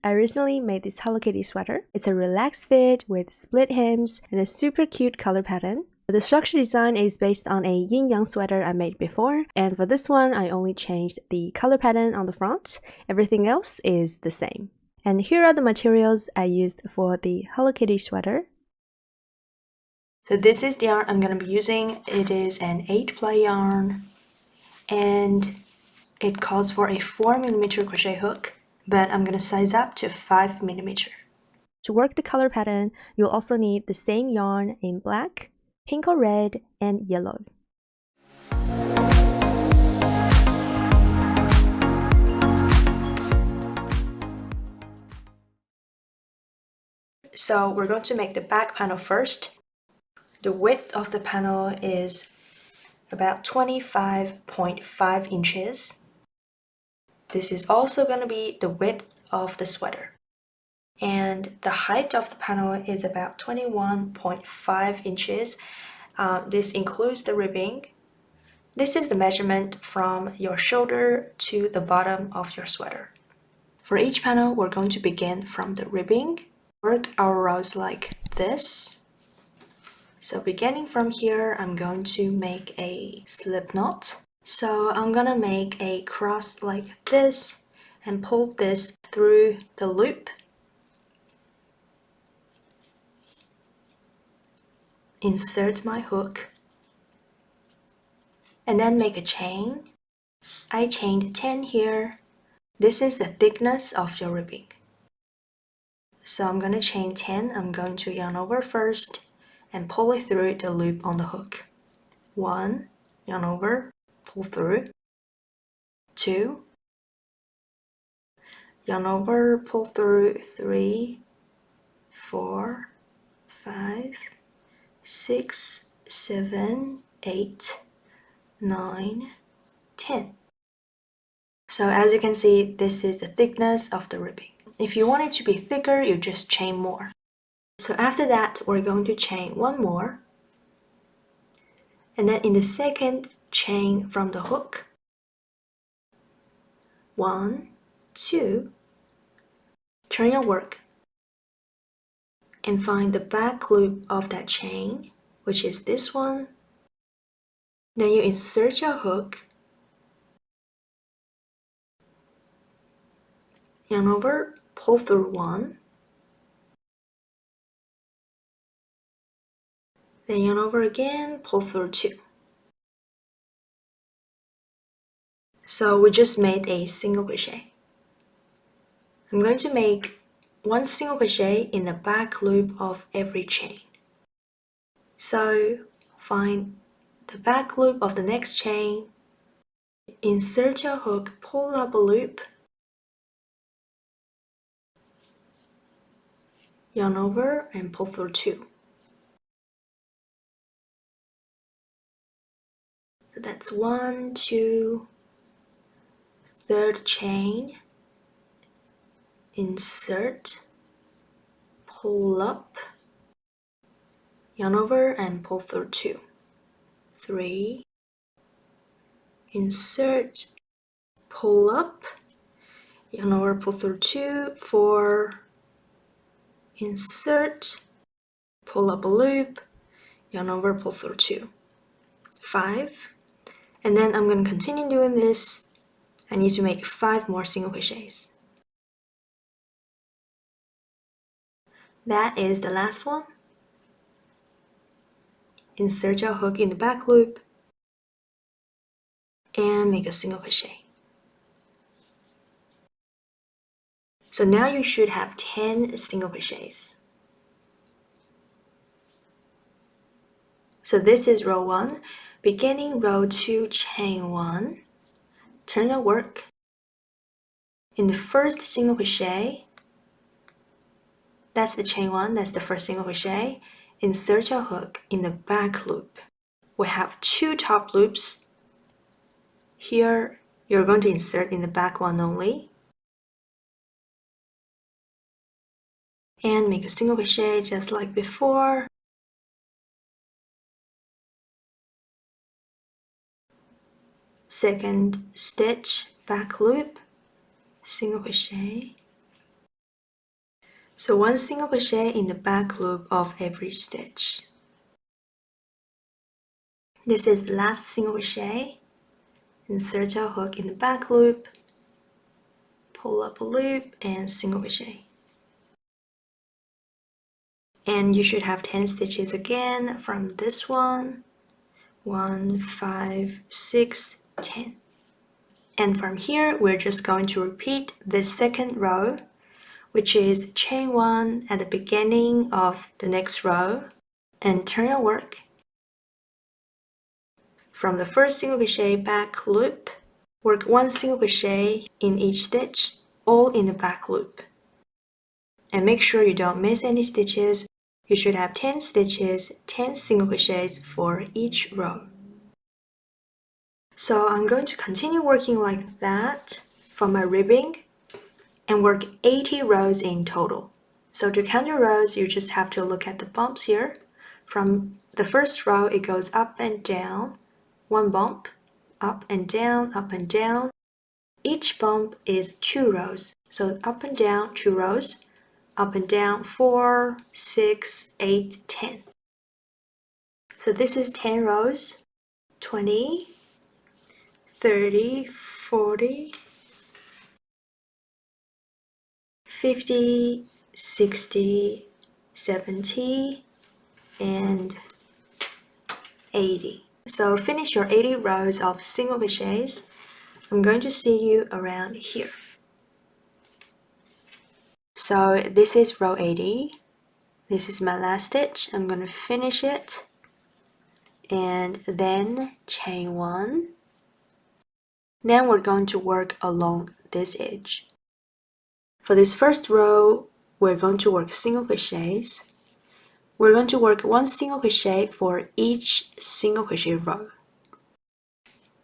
I recently made this Hello Kitty sweater. It's a relaxed fit with split hems and a super cute color pattern. The structure design is based on a yin-yang sweater I made before, and for this one I only changed the color pattern on the front. Everything else is the same. And here are the materials I used for the Hello Kitty sweater. So this is the yarn I'm going to be using. It is an 8-ply yarn, and it calls for a 4mm crochet hook, but I'm going to size up to 5mm. To work the color pattern, you'll also need the same yarn in black, pink or red, and yellow. So we're going to make the back panel first. The width of the panel is about 25.5 inches. This is also going to be the width of the sweater. And the height of the panel is about 21.5 inches. This includes the ribbing. This is the measurement from your shoulder to the bottom of your sweater. For each panel, we're going to begin from the ribbing. Work our rows like this. So beginning from here, I'm going to make a slip knot. So I'm gonna make a cross like this and pull this through the loop. Insert my hook and then make a chain. I chained 10 here. This is the thickness of your ribbing. So I'm going to chain 10. I'm going to yarn over first and pull it through the loop on the hook. 1, yarn over, pull through. 2, yarn over, pull through. 3, 4, 5, 6, 7, 8, 9, 10. So as you can see, this is the thickness of the ribbing. If you want it to be thicker, you just chain more. So after that, we're going to chain one more. And then in the second chain from the hook, 1, 2, turn your work and find the back loop of that chain, which is this one. Then you insert your hook, yarn over, pull through 1, then yarn over again, pull through 2. So we just made a single crochet. I'm going to make one single crochet in the back loop of every chain. So find the back loop of the next chain, insert your hook, pull up a loop, yarn over and pull through 2. So that's 1, 2, third chain, insert, pull up, yarn over and pull through 2. 3, insert, pull up, yarn over, pull through 2. 4, insert, pull up a loop, yarn over, pull through 2. 5, and then I'm going to continue doing this. I need to make 5 more single crochets. That is the last one. Insert your hook in the back loop and make a single crochet. So now you should have 10 single crochets. So this is row 1. Beginning row 2, chain 1, turn your work. In the first single crochet, that's the chain 1, that's the first single crochet, insert your hook in the back loop. We have 2 top loops. Here, you're going to insert in the back one only. And make a single crochet just like before. Second stitch, back loop, single crochet. So 1 single crochet in the back loop of every stitch. This is the last single crochet. Insert our hook in the back loop, pull up a loop, and single crochet. And you should have 10 stitches again from this one. 1, 5, 6, 10. And from here, we're just going to repeat the second row, which is chain 1 at the beginning of the next row, and turn your work. From the first single crochet back loop, work 1 single crochet in each stitch, all in the back loop. And make sure you don't miss any stitches. You should have 10 stitches, 10 single crochets for each row. So I'm going to continue working like that for my ribbing and work 80 rows in total. So to count your rows, you just have to look at the bumps here. From the first row, it goes up and down, 1 bump, up and down, up and down. Each bump is 2 rows. So up and down, 2 rows, up and down, 4, 6, 8, 10. So this is 10 rows, 20, 30, 40, 50, 60, 70, and 80. So finish your 80 rows of single crochets. I'm going to see you around here. So this is row 80. This is my last stitch. I'm going to finish it and then chain 1. Then we're going to work along this edge. For this first row, we're going to work single crochets. We're going to work 1 single crochet for each single crochet row.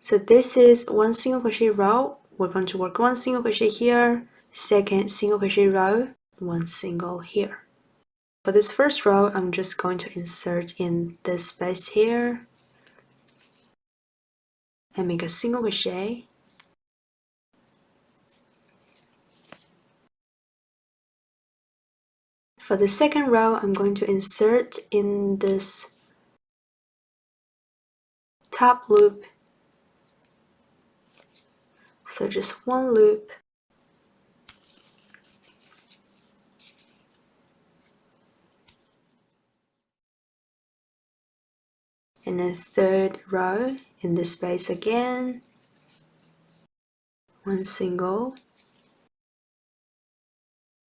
So this is 1 single crochet row. We're going to work 1 single crochet here, second single crochet row, 1 single here. For this first row, I'm just going to insert in this space here and make a single crochet. For the second row, I'm going to insert in this top loop. So just 1 loop. And then third row in this space again, 1 single.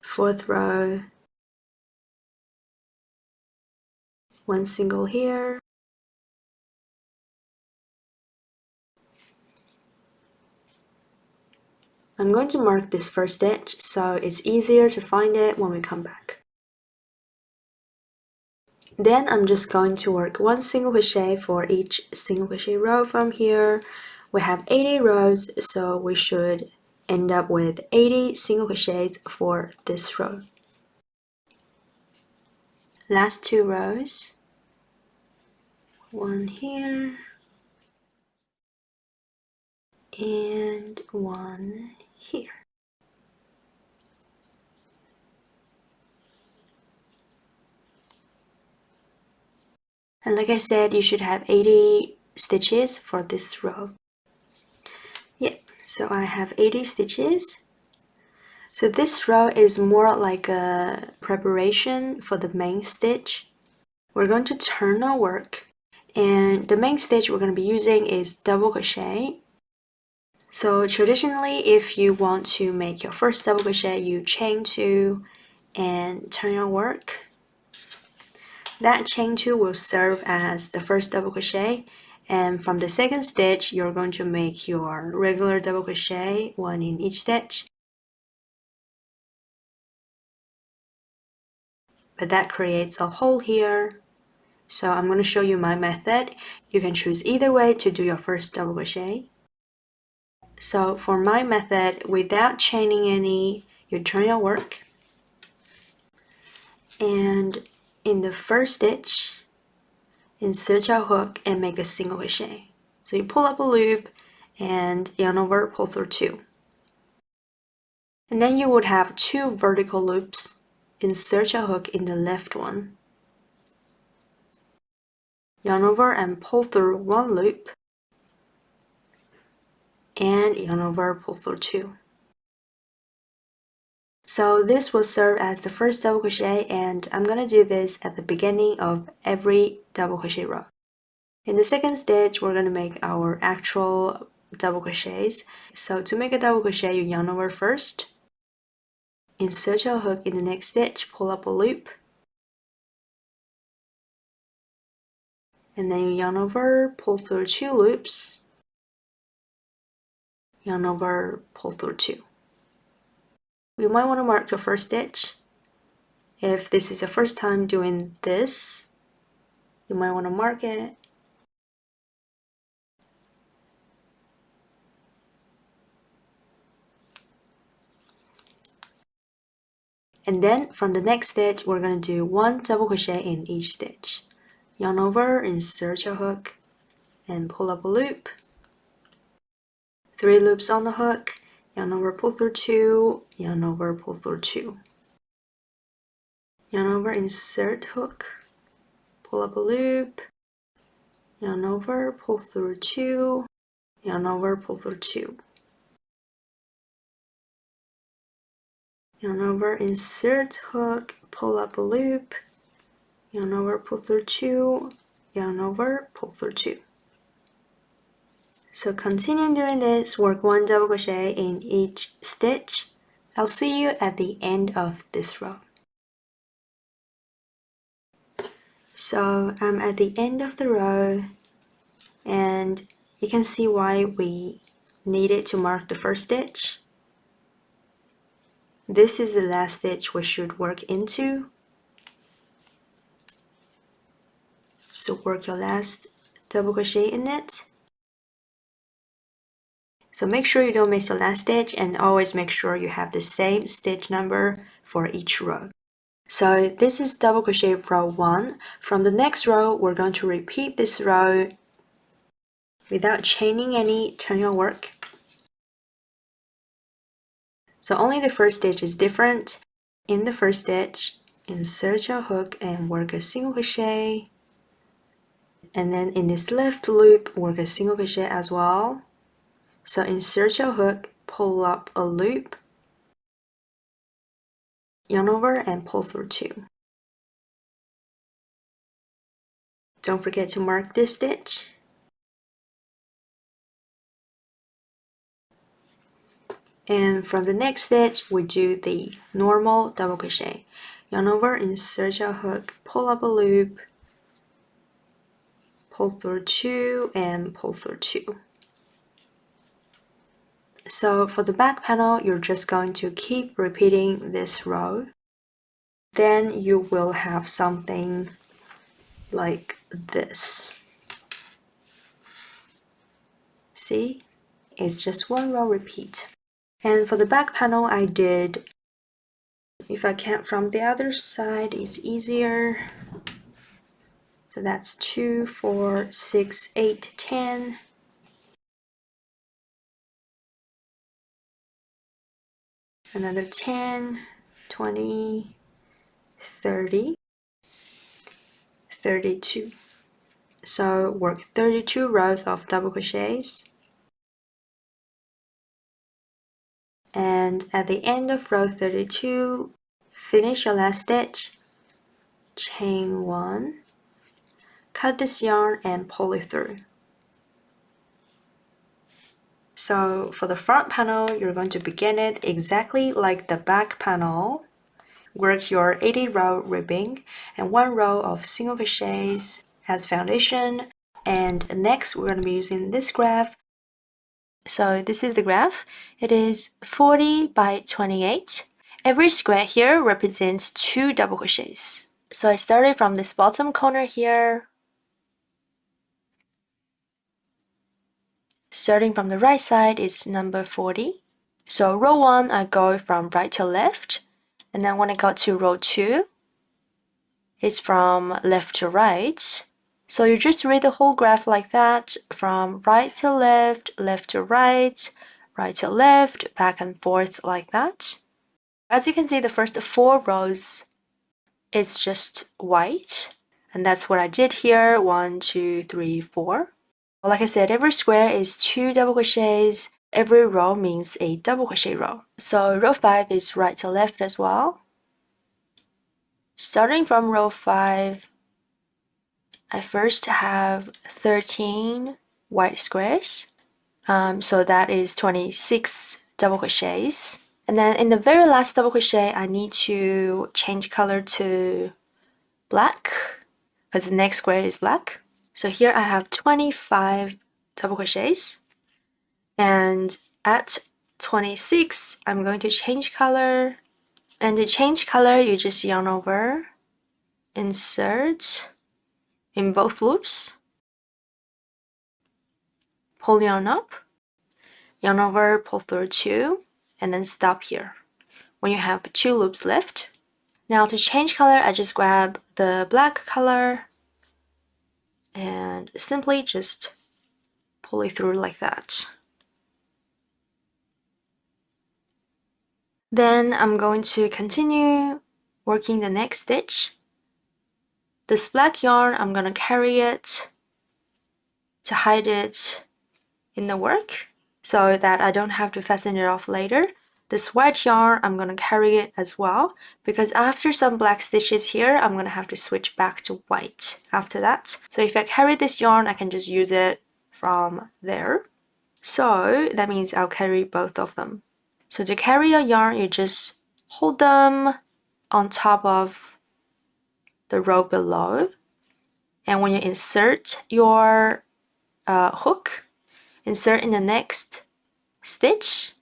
Fourth row, 1 single here. I'm going to mark this first stitch so it's easier to find it when we come back. Then I'm just going to work 1 single crochet for each single crochet row from here. We have 80 rows, so we should end up with 80 single crochets for this row. Last 2 rows, 1 here and 1 here. And like I said, you should have 80 stitches for this row. Yeah, so I have 80 stitches. So this row is more like a preparation for the main stitch. We're going to turn our work, and the main stitch we're going to be using is double crochet. So traditionally, if you want to make your first double crochet, you chain 2 and turn your work. That chain 2 will serve as the first double crochet, and from the second stitch you're going to make your regular double crochet, 1 in each stitch. But that creates a hole here, so I'm going to show you my method. You can choose either way to do your first double crochet. So for my method, without chaining any, you turn your work, and in the first stitch insert your hook and make a single crochet. So you pull up a loop and yarn over, pull through 2. And then you would have 2 vertical loops. insert your hook in the left one, yarn over and pull through one loop, and yarn over, pull through two. So this will serve as the first double crochet, and I'm going to do this at the beginning of every double crochet row. In the second stitch, we're going to make our actual double crochets. So to make a double crochet, you yarn over first, insert your hook in the next stitch, pull up a loop, and then you yarn over, pull through two loops, yarn over, pull through two. You might want to mark your first stitch. If this is the first time doing this, you might want to mark it. And then from the next stitch, we're going to do one double crochet in each stitch. Yarn over, insert your hook, and pull up a loop. 3 loops on the hook, yarn over, pull through 2, yarn over, pull through 2. Yarn over, insert hook, pull up a loop, yarn over, pull through 2, yarn over, pull through 2. Yarn over, insert hook, pull up a loop, yarn over, pull through 2, yarn over, pull through 2. So continue doing this, work one double crochet in each stitch. I'll see you at the end of this row. So I'm at the end of the row, and you can see why we needed to mark the first stitch. This is the last stitch we should work into. So work your last double crochet in it. So make sure you don't miss the last stitch, and always make sure you have the same stitch number for each row. So this is double crochet row 1. From the next row, we're going to repeat this row without chaining any, turn your work. So only the first stitch is different. In the first stitch, insert your hook and work a single crochet. And then in this left loop, work a single crochet as well. So insert your hook, pull up a loop, yarn over and pull through 2. Don't forget to mark this stitch. And from the next stitch, we do the normal double crochet. Yarn over, insert your hook, pull up a loop, pull through 2 and pull through 2. So for the back panel, you're just going to keep repeating this row. Then you will have something like this. See? It's just one row repeat. And for the back panel, I did, if I count from the other side, it's easier. So that's 2, 4, 6, 8, 10. Another 10, 20, 30, 32. So work 32 rows of double crochets. And at the end of row 32, finish your last stitch, chain 1, cut this yarn and pull it through. So for the front panel, you're going to begin it exactly like the back panel. Work your 80 row ribbing and 1 row of single crochets as foundation. And next, we're going to be using this graph. So this is the graph. It is 40 by 28. Every square here represents 2 double crochets. So I started from this bottom corner here. Starting from the right side is number 40. So row 1, I go from right to left. And then when I got to row 2, it's from left to right. So you just read the whole graph like that, from right to left, left to right, right to left, back and forth like that. As you can see, the first 4 rows is just white, and that's what I did here. 1, 2, 3, 4. Like I said, every square is 2 double crochets. Every row means a double crochet row. So row 5 is right to left as well. Starting from row 5, I first have 13 white squares. So that is 26 double crochets. And then in the very last double crochet, I need to change color to black because the next square is black. So here I have 25 double crochets, and at 26 I'm going to change color, and to change color you just yarn over, insert in both loops, pull yarn up, yarn over, pull through 2, and then stop here when you have 2 loops left. Now to change color, I just grab the black color and simply just pull it through like that. Then I'm going to continue working the next stitch. This black yarn, I'm gonna carry it to hide it in the work so that I don't have to fasten it off later. This white yarn, I'm gonna carry it as well because after some black stitches here, I'm gonna have to switch back to white after that. So if I carry this yarn, I can just use it from there. So that means I'll carry both of them. So to carry your yarn, you just hold them on top of the row below. And when you insert your hook, insert in the next stitch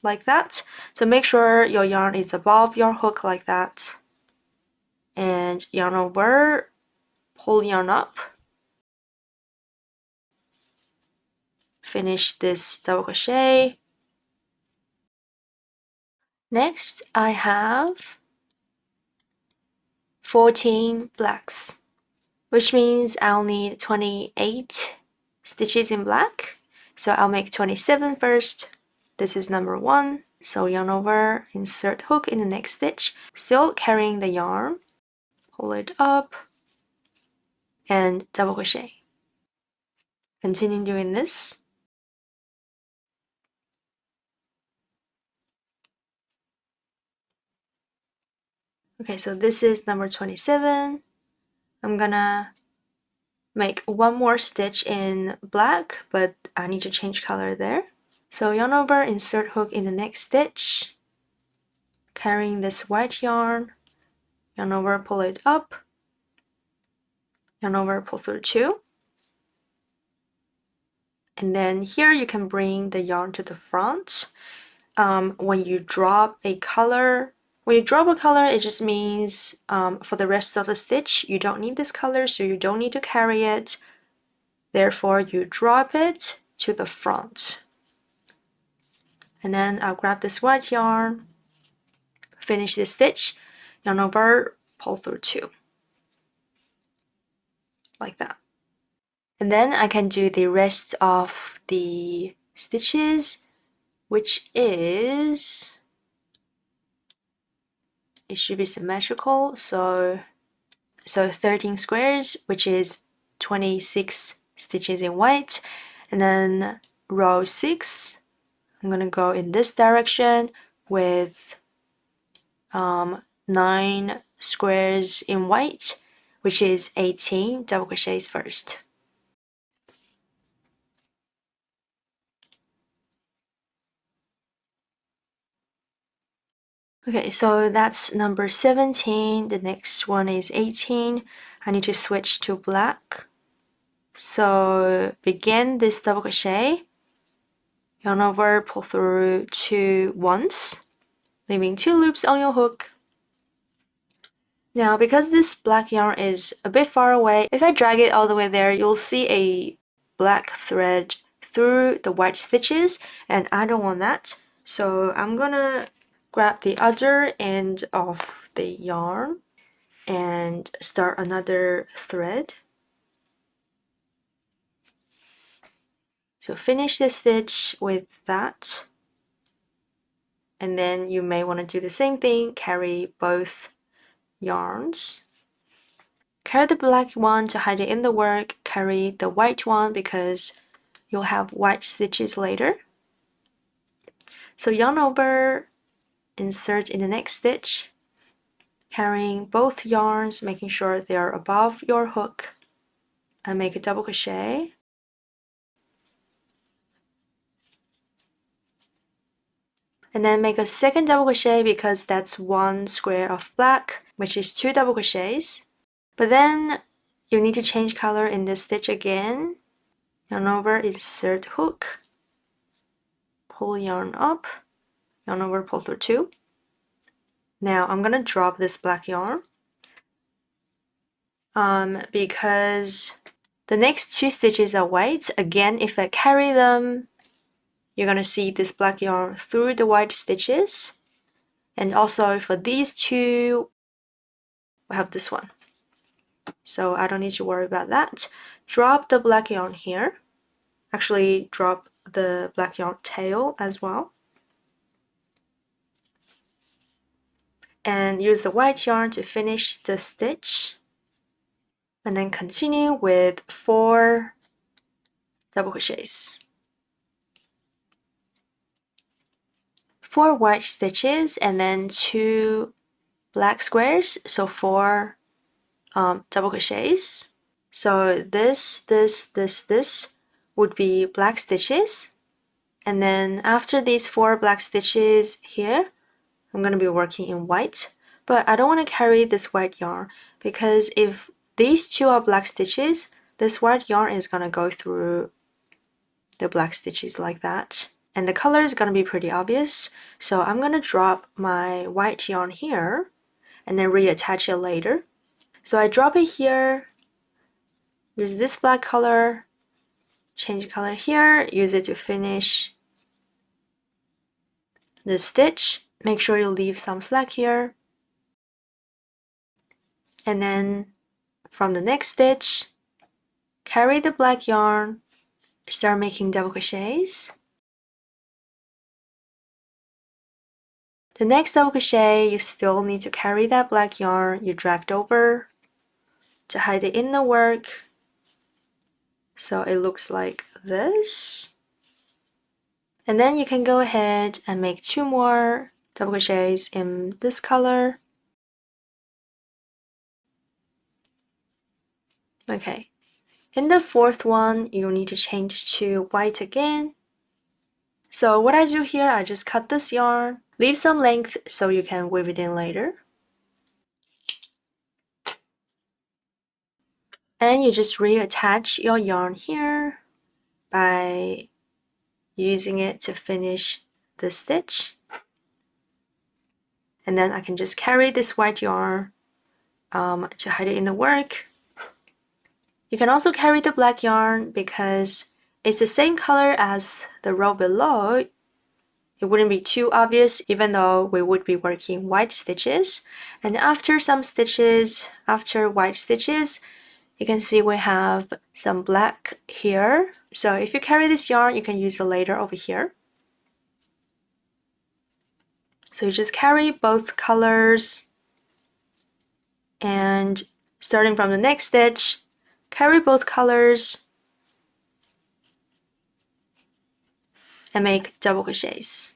like that. So make sure your yarn is above your hook like that. And yarn over, pull yarn up. Finish this double crochet. Next, I have 14 blacks, which means I'll need 28 stitches in black. So I'll make 27 first. This is number 1. So yarn over, insert hook in the next stitch, still carrying the yarn, pull it up, and double crochet. Continue doing this. Okay, so this is number 27. I'm gonna make one more stitch in black, but I need to change color there. So yarn over, insert hook in the next stitch, carrying this white yarn, yarn over, pull it up, yarn over, pull through 2. And then here you can bring the yarn to the front. When you drop a color, it just means for the rest of the stitch, you don't need this color, so you don't need to carry it. Therefore, you drop it to the front. And then I'll grab this white yarn, finish this stitch, yarn over, pull through 2. Like that. And then I can do the rest of the stitches, which is, it should be symmetrical, so 13 squares, which is 26 stitches in white. And then row 6, I'm gonna go in this direction with 9 squares in white, which is 18 double crochets first. Okay, so that's number 17. The next one is 18. I need to switch to black. So begin this double crochet, yarn over, pull through 2 once, leaving 2 loops on your hook. Now, because this black yarn is a bit far away, if I drag it all the way there, you'll see a black thread through the white stitches, and I don't want that. So I'm gonna grab the other end of the yarn and start another thread. So finish the stitch with that. And then you may want to do the same thing, carry both yarns. Carry the black one to hide it in the work, carry the white one because you'll have white stitches later. So yarn over, insert in the next stitch, carrying both yarns, making sure they are above your hook, and make a double crochet. And then make a second double crochet because that's one square of black, which is 2 double crochets. But then you need to change color in this stitch again. Yarn over, insert hook, pull yarn up, yarn over, pull through 2. Now I'm gonna drop this black yarn because the next 2 stitches are white. Again, if I carry them, you're gonna see this black yarn through the white stitches. And also for these 2, we have this one. So I don't need to worry about that. Drop the black yarn here. Actually, drop the black yarn tail as well. And use the white yarn to finish the stitch. And then continue with 4 double crochets. 4 white stitches and then 2 black squares, so 4 double crochets. So this would be black stitches. And then after these 4 black stitches here, I'm going to be working in white. But I don't want to carry this white yarn because if these 2 are black stitches, this white yarn is going to go through the black stitches like that. And the color is going to be pretty obvious. So I'm going to drop my white yarn here and then reattach it later. So I drop it here, use this black color, change color here, use it to finish the stitch. Make sure you leave some slack here. And then from the next stitch, carry the black yarn, start making double crochets. The next double crochet, you still need to carry that black yarn you dragged over to hide it in the work. So it looks like this. And then you can go ahead and make 2 more double crochets in this color. Okay. In the 4th one, you'll need to change to white again. So what I do here, I just cut this yarn, leave some length so you can weave it in later. And you just reattach your yarn here by using it to finish the stitch. And then I can just carry this white yarn to hide it in the work. You can also carry the black yarn because it's the same color as the row below. It wouldn't be too obvious even though we would be working white stitches. And after some stitches, after white stitches, you can see we have some black here. So if you carry this yarn, you can use it later over here. So you just carry both colors and starting from the next stitch, carry both colors and make double crochets.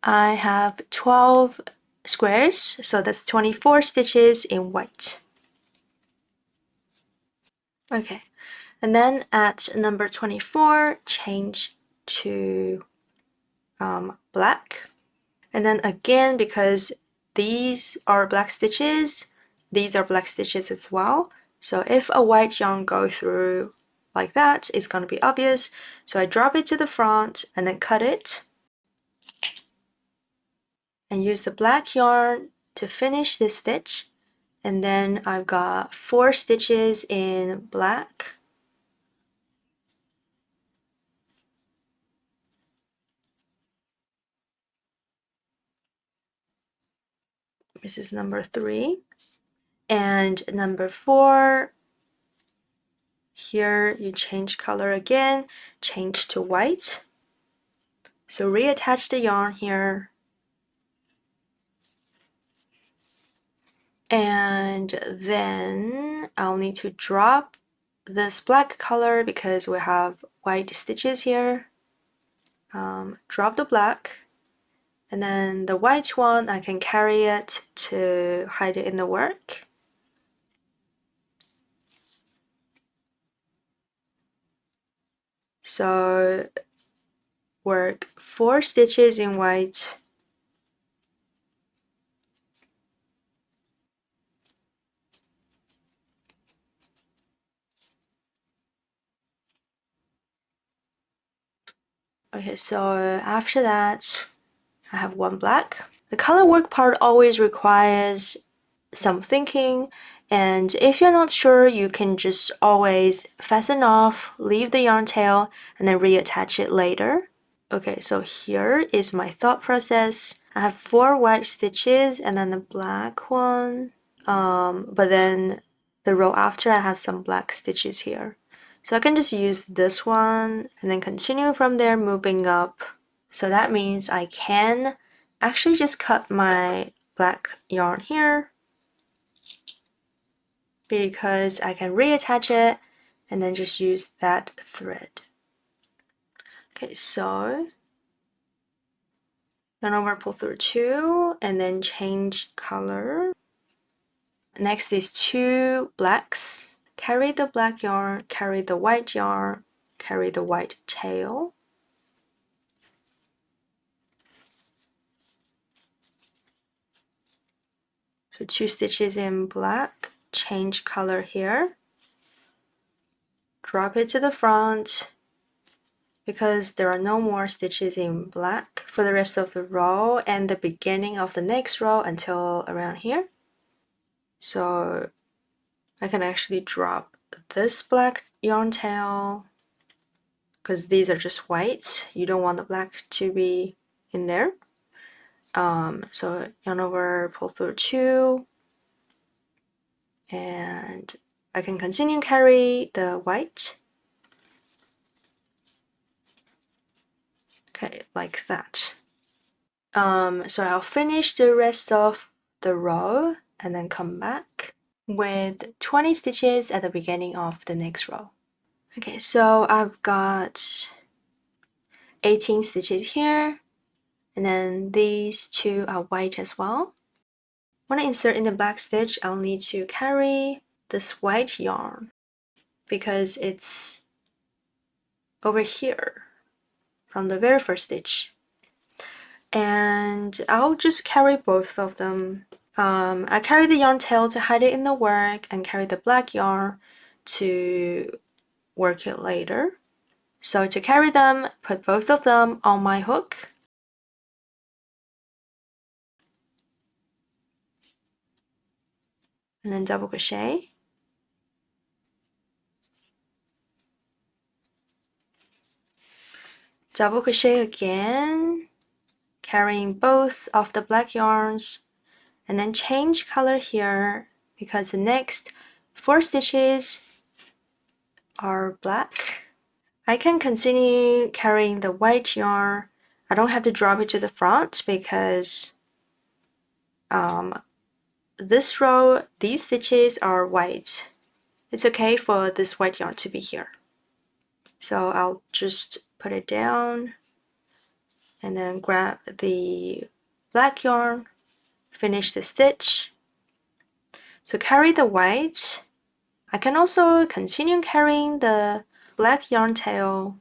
I have 12 squares, so that's 24 stitches in white. Okay, and then at number 24, change to black. And then again, because these are black stitches, these are black stitches as well. So if a white yarn goes through like that, it's going to be obvious. So I drop it to the front and then cut it. And use the black yarn to finish this stitch. And then I've got 4 stitches in black. This is number 3. And number 4, here you change color again, change to white. So reattach the yarn here. And then I'll need to drop this black color because we have white stitches here. Drop the black, and then the white one I can carry it to hide it in the work. So work 4 stitches in white, okay, so after that I have 1 black. The color work part always requires some thinking, and if you're not sure, you can just always fasten off, leave the yarn tail, and then reattach it later. Okay, so here is my thought process. I have 4 white stitches and then a black one, but then the row after I have some black stitches here. So I can just use this one and then continue from there, moving up. So that means I can actually just cut my black yarn here because I can reattach it and then just use that thread. Okay, so yarn over, pull through 2, and then change color. Next is 2 blacks. Carry the black yarn, carry the white yarn, carry the white tail. So 2 stitches in black, change color here. Drop it to the front because there are no more stitches in black for the rest of the row and the beginning of the next row until around here. So I can actually drop this black yarn tail because these are just white. You don't want the black to be in there. So yarn over, pull through 2, and I can continue carry the white. Okay, like that. So I'll finish the rest of the row and then come back with 20 stitches at the beginning of the next row. Okay, so I've got 18 stitches here, and then these 2 are white as well. When I insert in the black stitch, I'll need to carry this white yarn because it's over here from the very first stitch. And I'll just carry both of them. I carry the yarn tail to hide it in the work and carry the black yarn to work it later. So to carry them, put both of them on my hook. And then double crochet. Double crochet again, carrying both of the black yarns, and then change color here because the next 4 stitches are black. I can continue carrying the white yarn. I don't have to drop it to the front because this row, these stitches are white. It's okay for this white yarn to be here. So I'll just put it down and then grab the black yarn, finish the stitch. So carry the white. I can also continue carrying the black yarn tail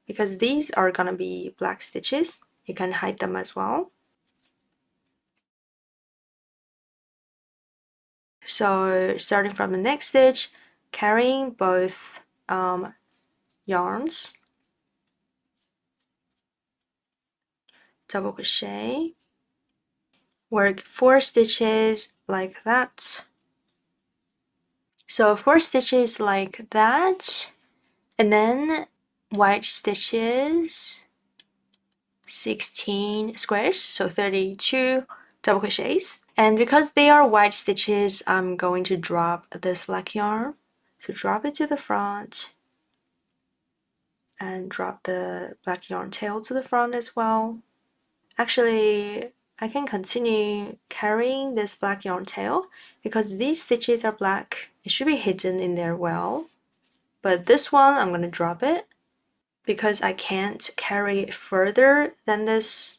because these are gonna be black stitches. You can hide them as well. So starting from the next stitch, carrying both yarns, double crochet, work 4 stitches like that. So 4 stitches like that, and then white stitches, 16 squares, so 32 double crochets. And because they are white stitches, I'm going to drop this black yarn. So drop it to the front and drop the black yarn tail to the front as well. Actually, I can continue carrying this black yarn tail because these stitches are black. It should be hidden in there well. But this one, I'm going to drop it because I can't carry it further than this.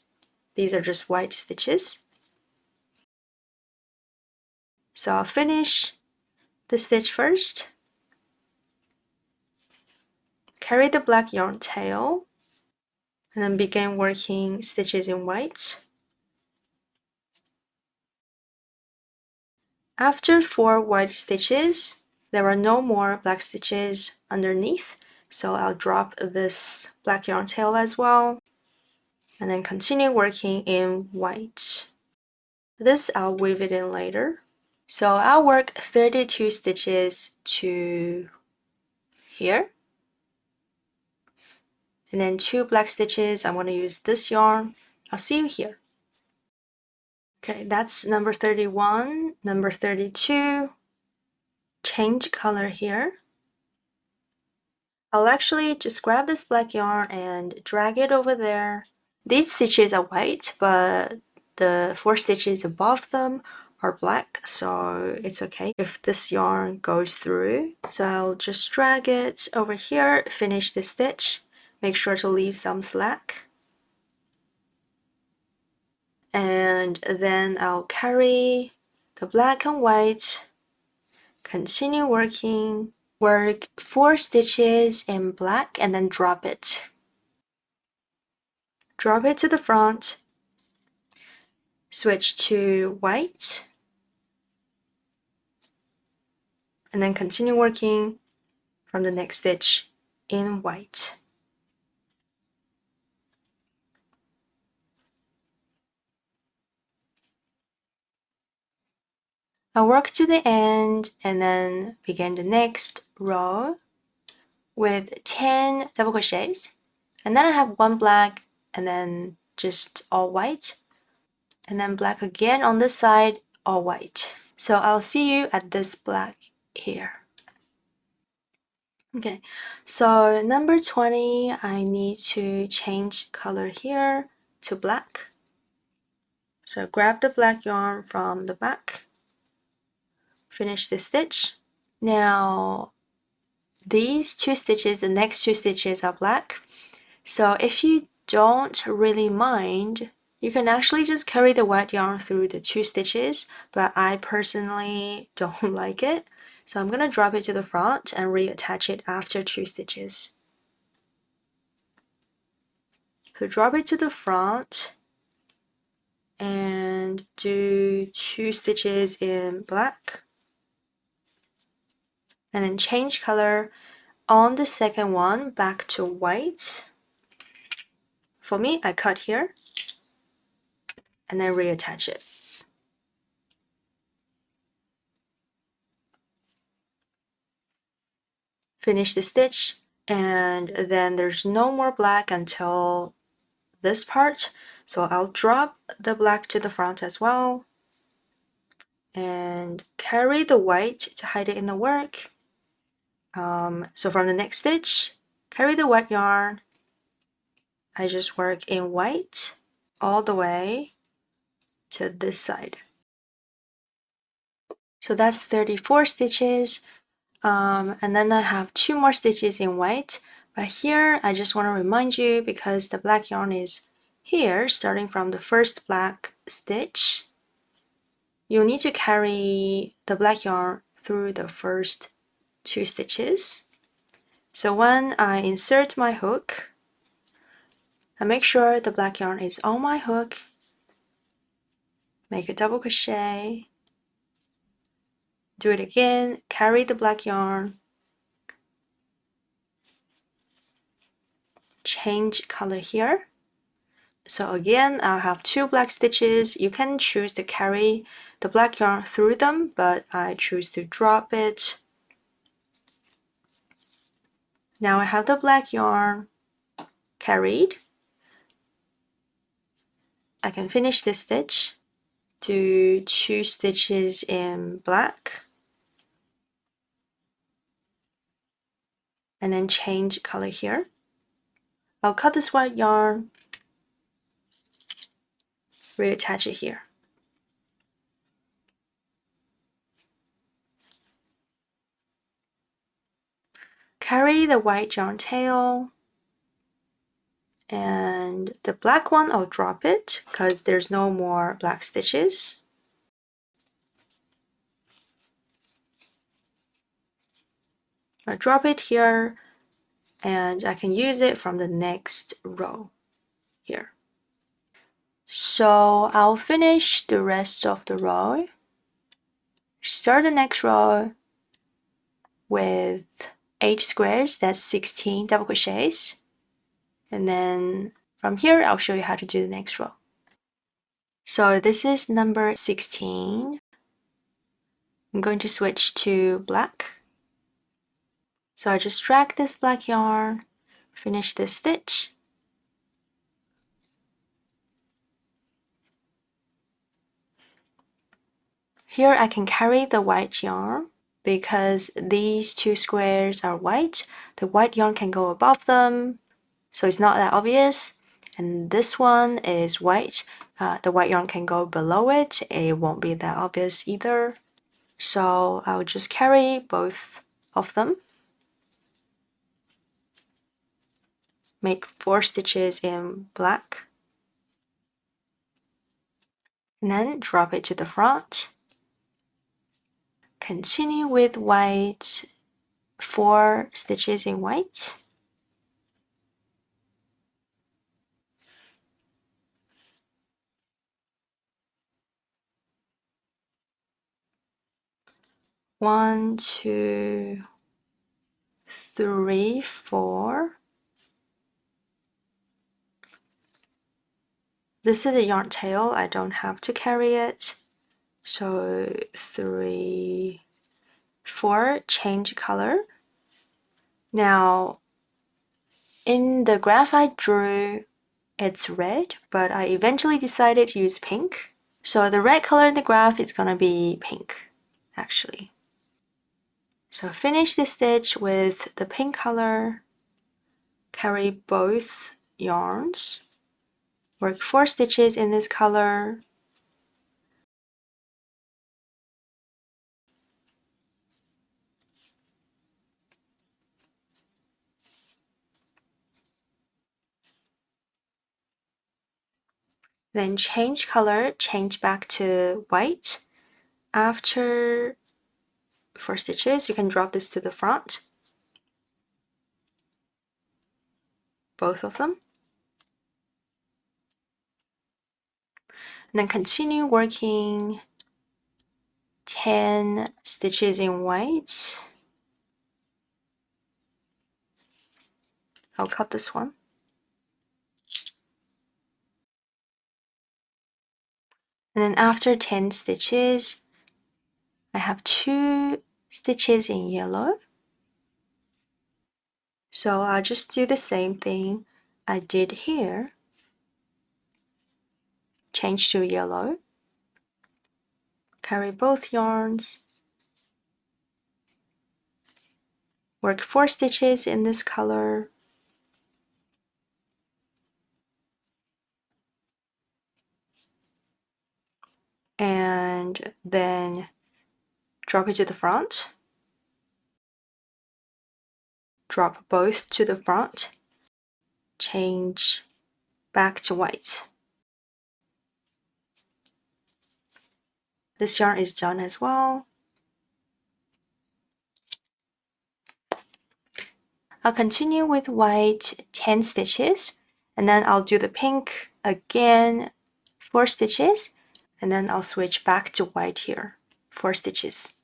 These are just white stitches. So I'll finish the stitch first. Carry the black yarn tail and then begin working stitches in white. After 4 white stitches, there are no more black stitches underneath, so I'll drop this black yarn tail as well and then continue working in white. This I'll weave it in later. So I'll work 32 stitches to here, and then 2 black stitches. I'm going to use this yarn. I'll see you here. Okay, that's number 31. Number 32, change color here. I'll actually just grab this black yarn and drag it over there. These stitches are white, but the 4 stitches above them are black, so it's okay if this yarn goes through. So I'll just drag it over here, finish the stitch, make sure to leave some slack. And then I'll carry the black and white, continue working, work 4 stitches in black and then drop it. Drop it to the front, switch to white, and then continue working from the next stitch in white. I'll work to the end and then begin the next row with 10 double crochets, and then I have 1 black and then just all white, and then black again on this side, all white. So I'll see you at this black here. Okay, so number 20, I need to change color here to black. So grab the black yarn from the back, finish the stitch. Now these 2 stitches, the next 2 stitches are black. So if you don't really mind, you can actually just carry the white yarn through the 2 stitches, but I personally don't like it. So I'm going to drop it to the front and reattach it after 2 stitches. So drop it to the front and do 2 stitches in black. And then change color on the second one back to white. For me, I cut here and then reattach it. Finish the stitch, and then there's no more black until this part, so I'll drop the black to the front as well and carry the white to hide it in the work. So from the next stitch, carry the white yarn. I just work in white all the way to this side. So that's 34 stitches. And then I have 2 more stitches in white, but here I just want to remind you, because the black yarn is here starting from the first black stitch, you'll need to carry the black yarn through the first 2 stitches. So when I insert my hook, I make sure the black yarn is on my hook, make a double crochet, do it again, carry the black yarn, change color here. So again, I'll have 2 black stitches. You can choose to carry the black yarn through them, but I choose to drop it. Now I have the black yarn carried. I can finish this stitch, do 2 stitches in black, and then change color here. I'll cut this white yarn, reattach it here. Carry the white yarn tail, and the black one I'll drop it because there's no more black stitches. I'll drop it here, and I can use it from the next row here. So I'll finish the rest of the row. Start the next row with 8 squares, that's 16 double crochets. And then from here, I'll show you how to do the next row. So this is number 16. I'm going to switch to black. So I just drag this black yarn, finish this stitch. Here I can carry the white yarn because these 2 squares are white. The white yarn can go above them, so it's not that obvious. And this one is white. The white yarn can go below it. It won't be that obvious either. So I'll just carry both of them. Make 4 stitches in black. And then drop it to the front. Continue with white, 4 stitches in white. One, two, three, 4. This is the yarn tail, I don't have to carry it. So 3, 4, change color. Now, in the graph I drew, it's red, but I eventually decided to use pink. So the red color in the graph is gonna be pink, actually. So finish this stitch with the pink color, carry both yarns, work 4 stitches in this color, then change color, change back to white. After 4 stitches, you can drop this to the front, both of them. And then continue working 10 stitches in white. I'll cut this one. And then after 10 stitches, I have 2 stitches in yellow. So I'll just do the same thing I did here. Change to yellow. Carry both yarns. Work 4 stitches in this color. And then drop it to the front. Drop both to the front. Change back to white. This yarn is done as well. I'll continue with white 10 stitches, and then I'll do the pink again 4 stitches, and then I'll switch back to white here 4 stitches.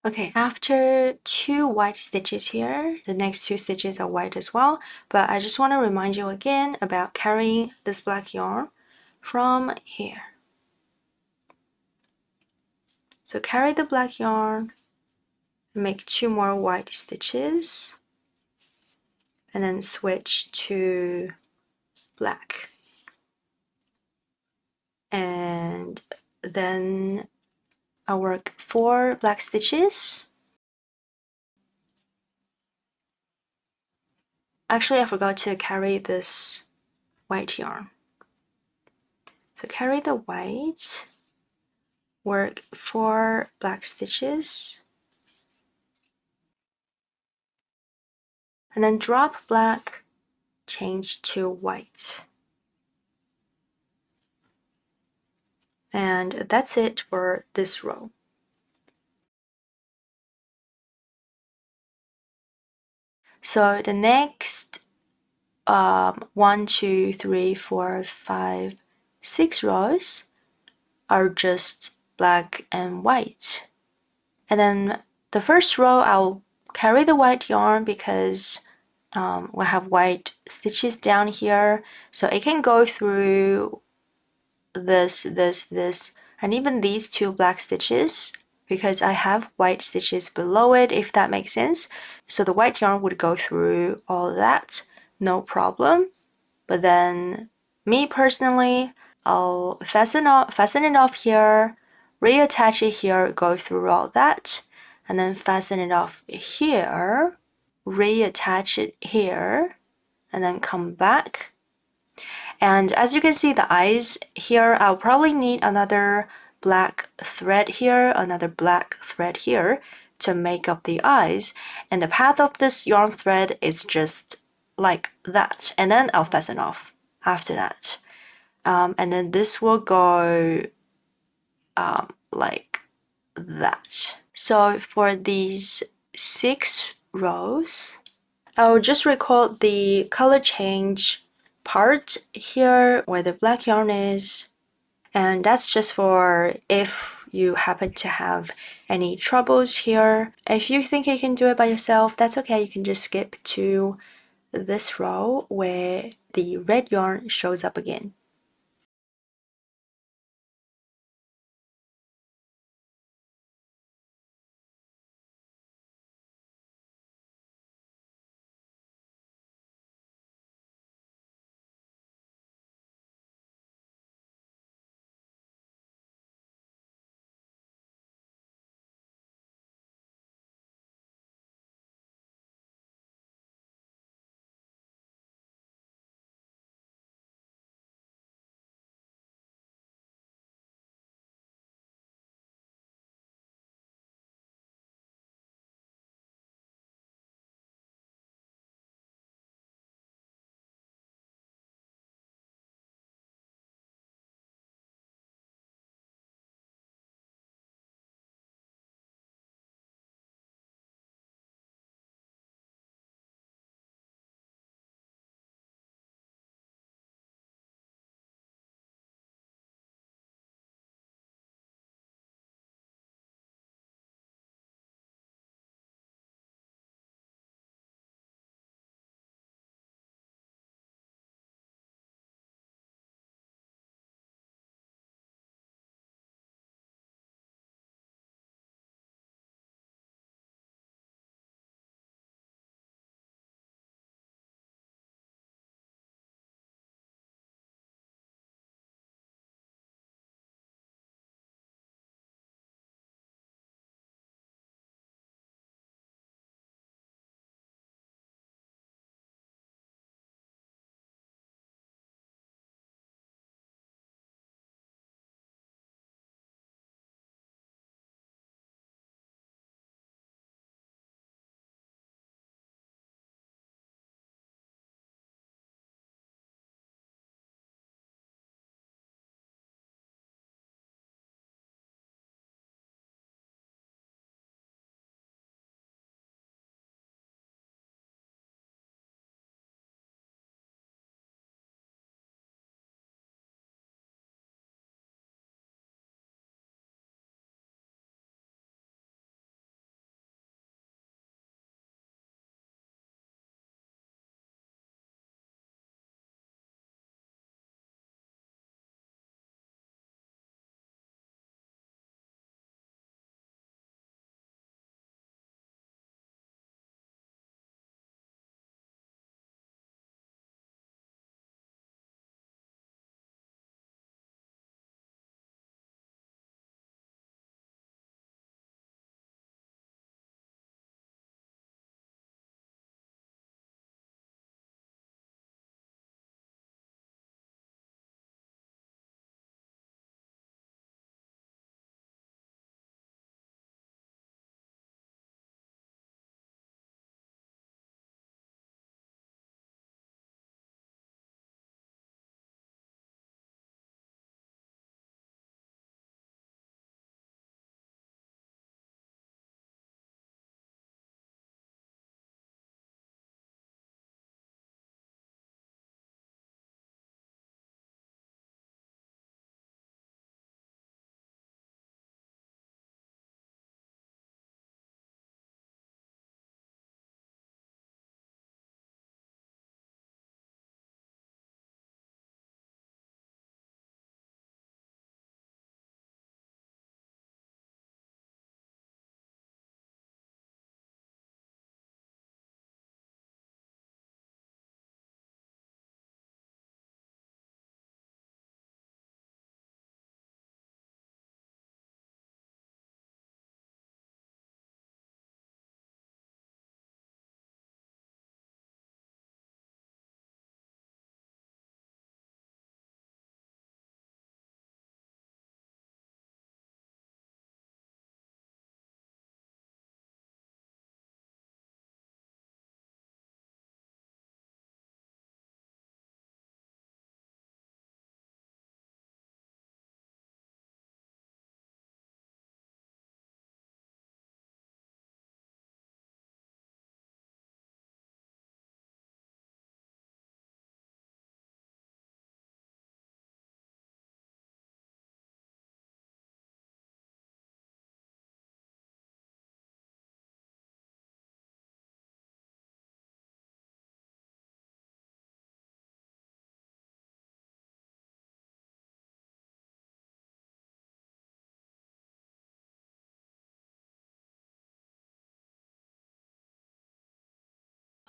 Okay, after 2 white stitches here, the next 2 stitches are white as well, but I just want to remind you again about carrying this black yarn from here. So carry the black yarn, make 2 more white stitches, and then switch to black. And then I'll work 4 black stitches. Actually, I forgot to carry this white yarn. So carry the white, work 4 black stitches, and then drop black, change to white. And that's it for this row. So the next 1, 2, 3, 4, 5, 6 rows are just black and white. And then the first row I'll carry the white yarn because we have white stitches down here, so it can go through this, and even these 2 black stitches because I have white stitches below it, if that makes sense. So the white yarn would go through all that, no problem. But then me personally, I'll fasten it off here, reattach it here, go through all that, and then fasten it off here, reattach it here, and then come back. And as you can see, the eyes here, I'll probably need another black thread here, another black thread here to make up the eyes. And the path of this yarn thread is just like that. And then I'll fasten off after that. And then this will go like that. So for these 6 rows, I'll just record the color change part here where the black yarn is, and that's just for if you happen to have any troubles here. If you think you can do it by yourself, that's okay. You can just skip to this row where the red yarn shows up again.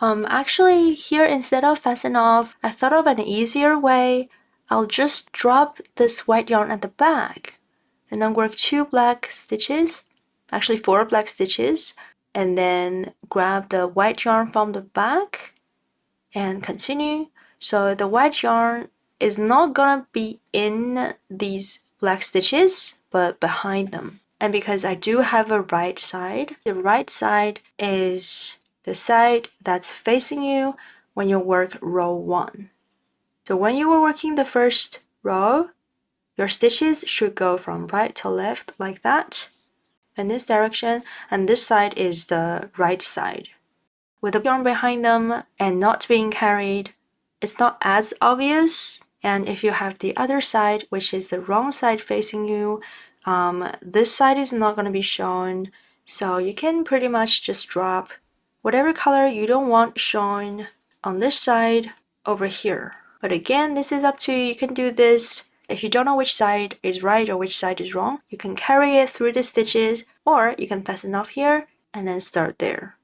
Actually here instead of fasten off, I thought of an easier way. I'll just drop this white yarn at the back and then work 2 black stitches, actually 4 black stitches, and then grab the white yarn from the back and continue. So the white yarn is not gonna be in these black stitches, but behind them. And because I do have a right side, the right side is the side that's facing you when you work row 1. So when you were working the first row, your stitches should go from right to left like that in this direction, and this side is the right side. With the yarn behind them and not being carried, it's not as obvious. And if you have the other side, which is the wrong side facing you, this side is not going to be shown. So you can pretty much just drop whatever color you don't want shown on this side over here. But again, this is up to you. You can do this. If you don't know which side is right or which side is wrong, you can carry it through the stitches, or you can fasten off here and then start there.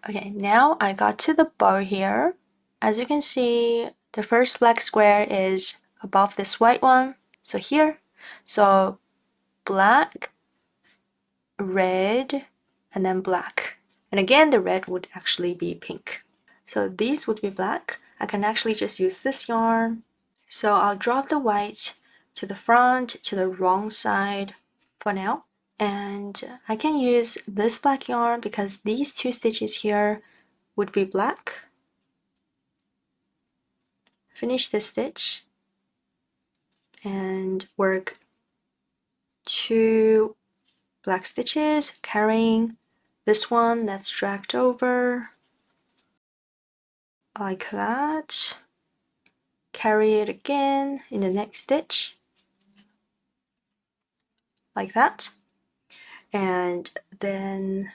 Okay, now I got to the bow here. As you can see, the first black square is above this white one, so here. So black, red, and then black. And again, the red would actually be pink. So these would be black. I can actually just use this yarn. So I'll drop the white to the front, to the wrong side for now. And I can use this black yarn because these two stitches here would be black. Finish this stitch and work 2 black stitches carrying this one that's dragged over like that. Carry it again in the next stitch like that, and then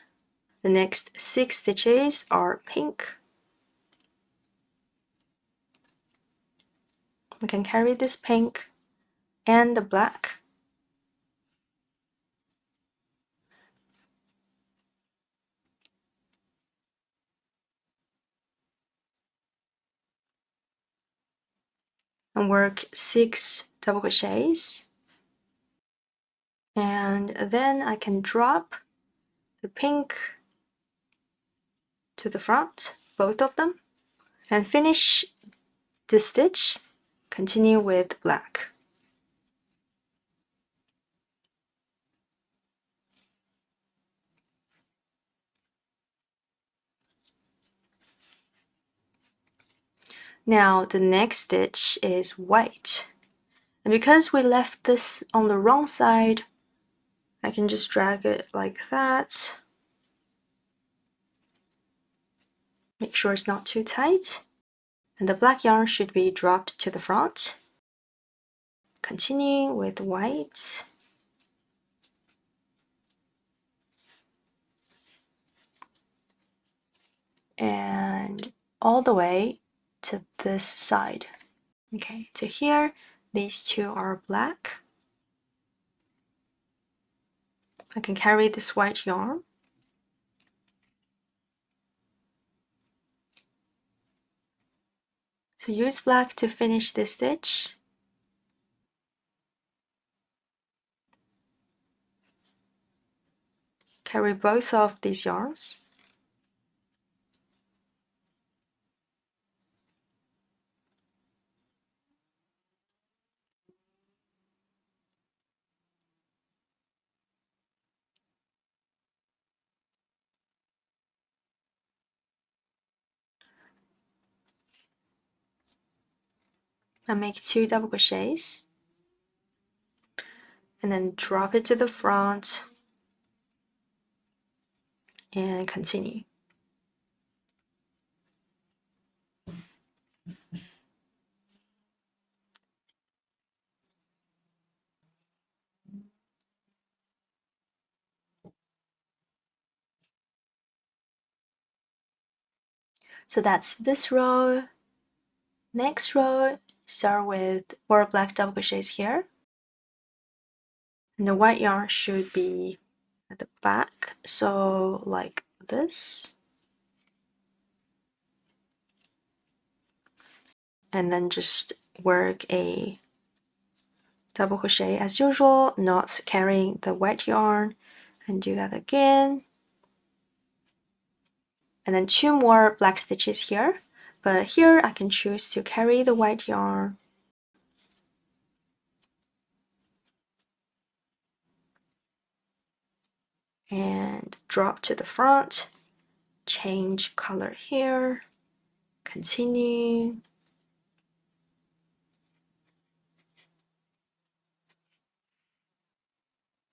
the next 6 stitches are pink. We can carry this pink and the black. And work 6 double crochets, and then I can drop the pink to the front, both of them, and finish this stitch. Continue with black. Now the next stitch is white, and because we left this on the wrong side, I can just drag it like that. Make sure it's not too tight, and the black yarn should be dropped to the front. Continue with white. And all the way to this side. Okay, to here, these two are black. I can carry this white yarn. So use black to finish this stitch. Carry both of these yarns. And make 2 double crochets. And then drop it to the front and continue. So that's this row. Next row, start with 4 black double crochets here. And the white yarn should be at the back, so like this. And then just work a double crochet as usual, not carrying the white yarn, and do that again. And then 2 more black stitches here, but here I can choose to carry the white yarn. And drop to the front, change color here, continue.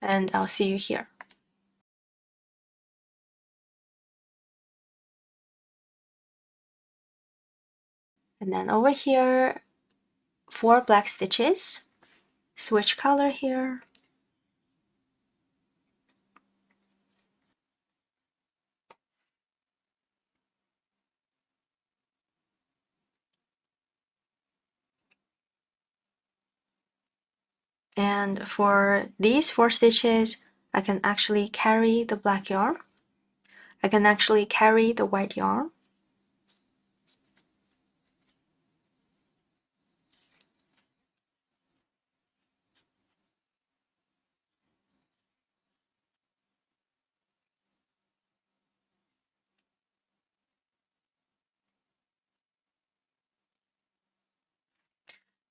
And I'll see you here. And then over here, 4 black stitches, switch color here. And for these 4 stitches, I can actually carry the black yarn. I can actually carry the white yarn.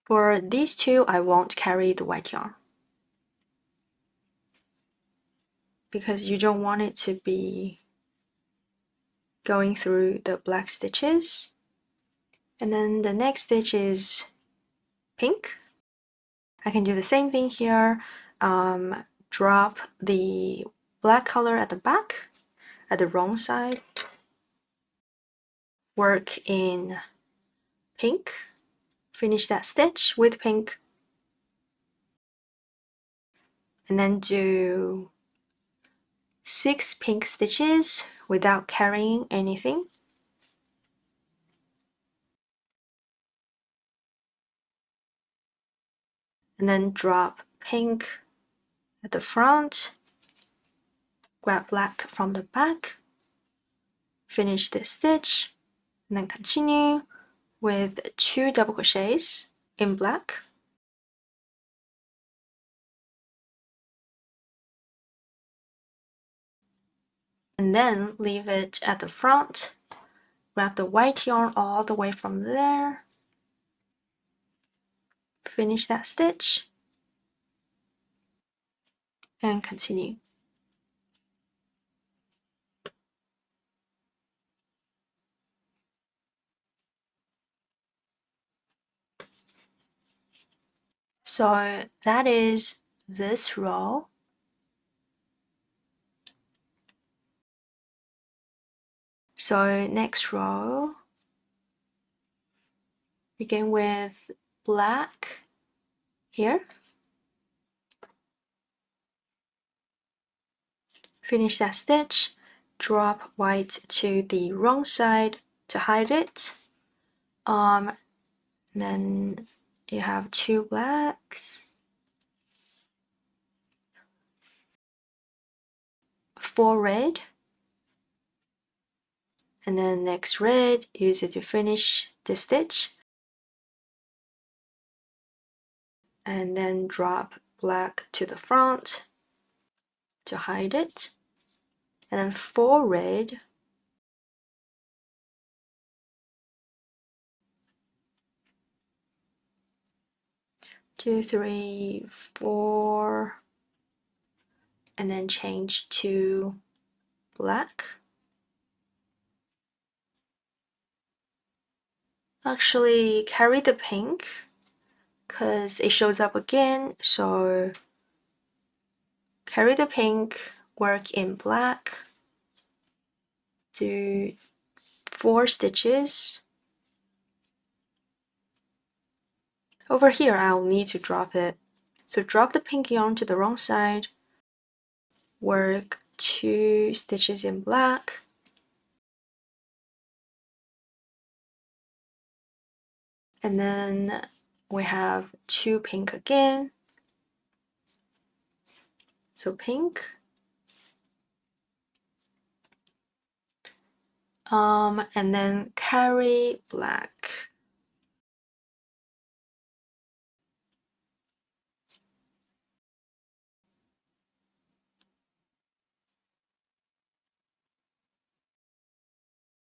For these two, I won't carry the white yarn because you don't want it to be going through the black stitches. And then the next stitch is pink. I can do the same thing here. Drop the black color at the back, at the wrong side. Work in pink. Finish that stitch with pink. And then do 6 pink stitches without carrying anything. And then drop pink at the front, grab black from the back, finish this stitch, and then continue with 2 double crochets in black. And then leave it at the front, grab the white yarn all the way from there, finish that stitch, and continue. So that is this row. So next row, begin with black here. Finish that stitch, drop white to the wrong side to hide it. Then you have 2 blacks, 4 red, and then next red, use it to finish the stitch, and then drop black to the front to hide it, and then 4 red, two, three, 4, and then change to black. Actually, carry the pink because it shows up again, so carry the pink, work in black, do 4 stitches. Over here, I'll need to drop it. So drop the pink yarn to the wrong side, work 2 stitches in black, and then we have 2 pink again. So pink, and then carry black.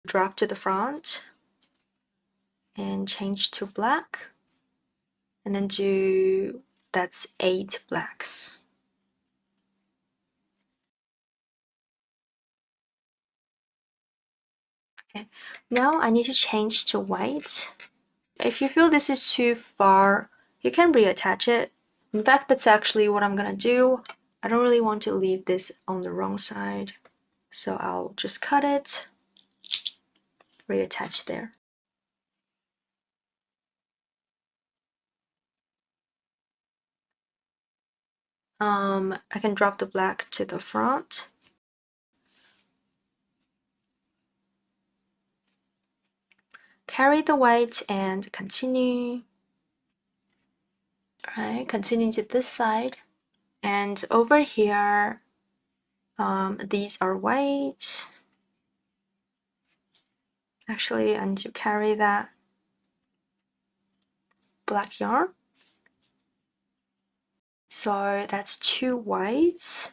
Drop to the front and change to black, and then that's 8 blacks. Okay, now I need to change to white. If you feel this is too far, you can reattach it. In fact, that's actually what I'm gonna do. I don't really want to leave this on the wrong side, so I'll just cut it, reattach there. I can drop the black to the front. Carry the white and continue. Alright, continue to this side. And over here, these are white. Actually, I need to carry that black yarn. So that's 2 whites,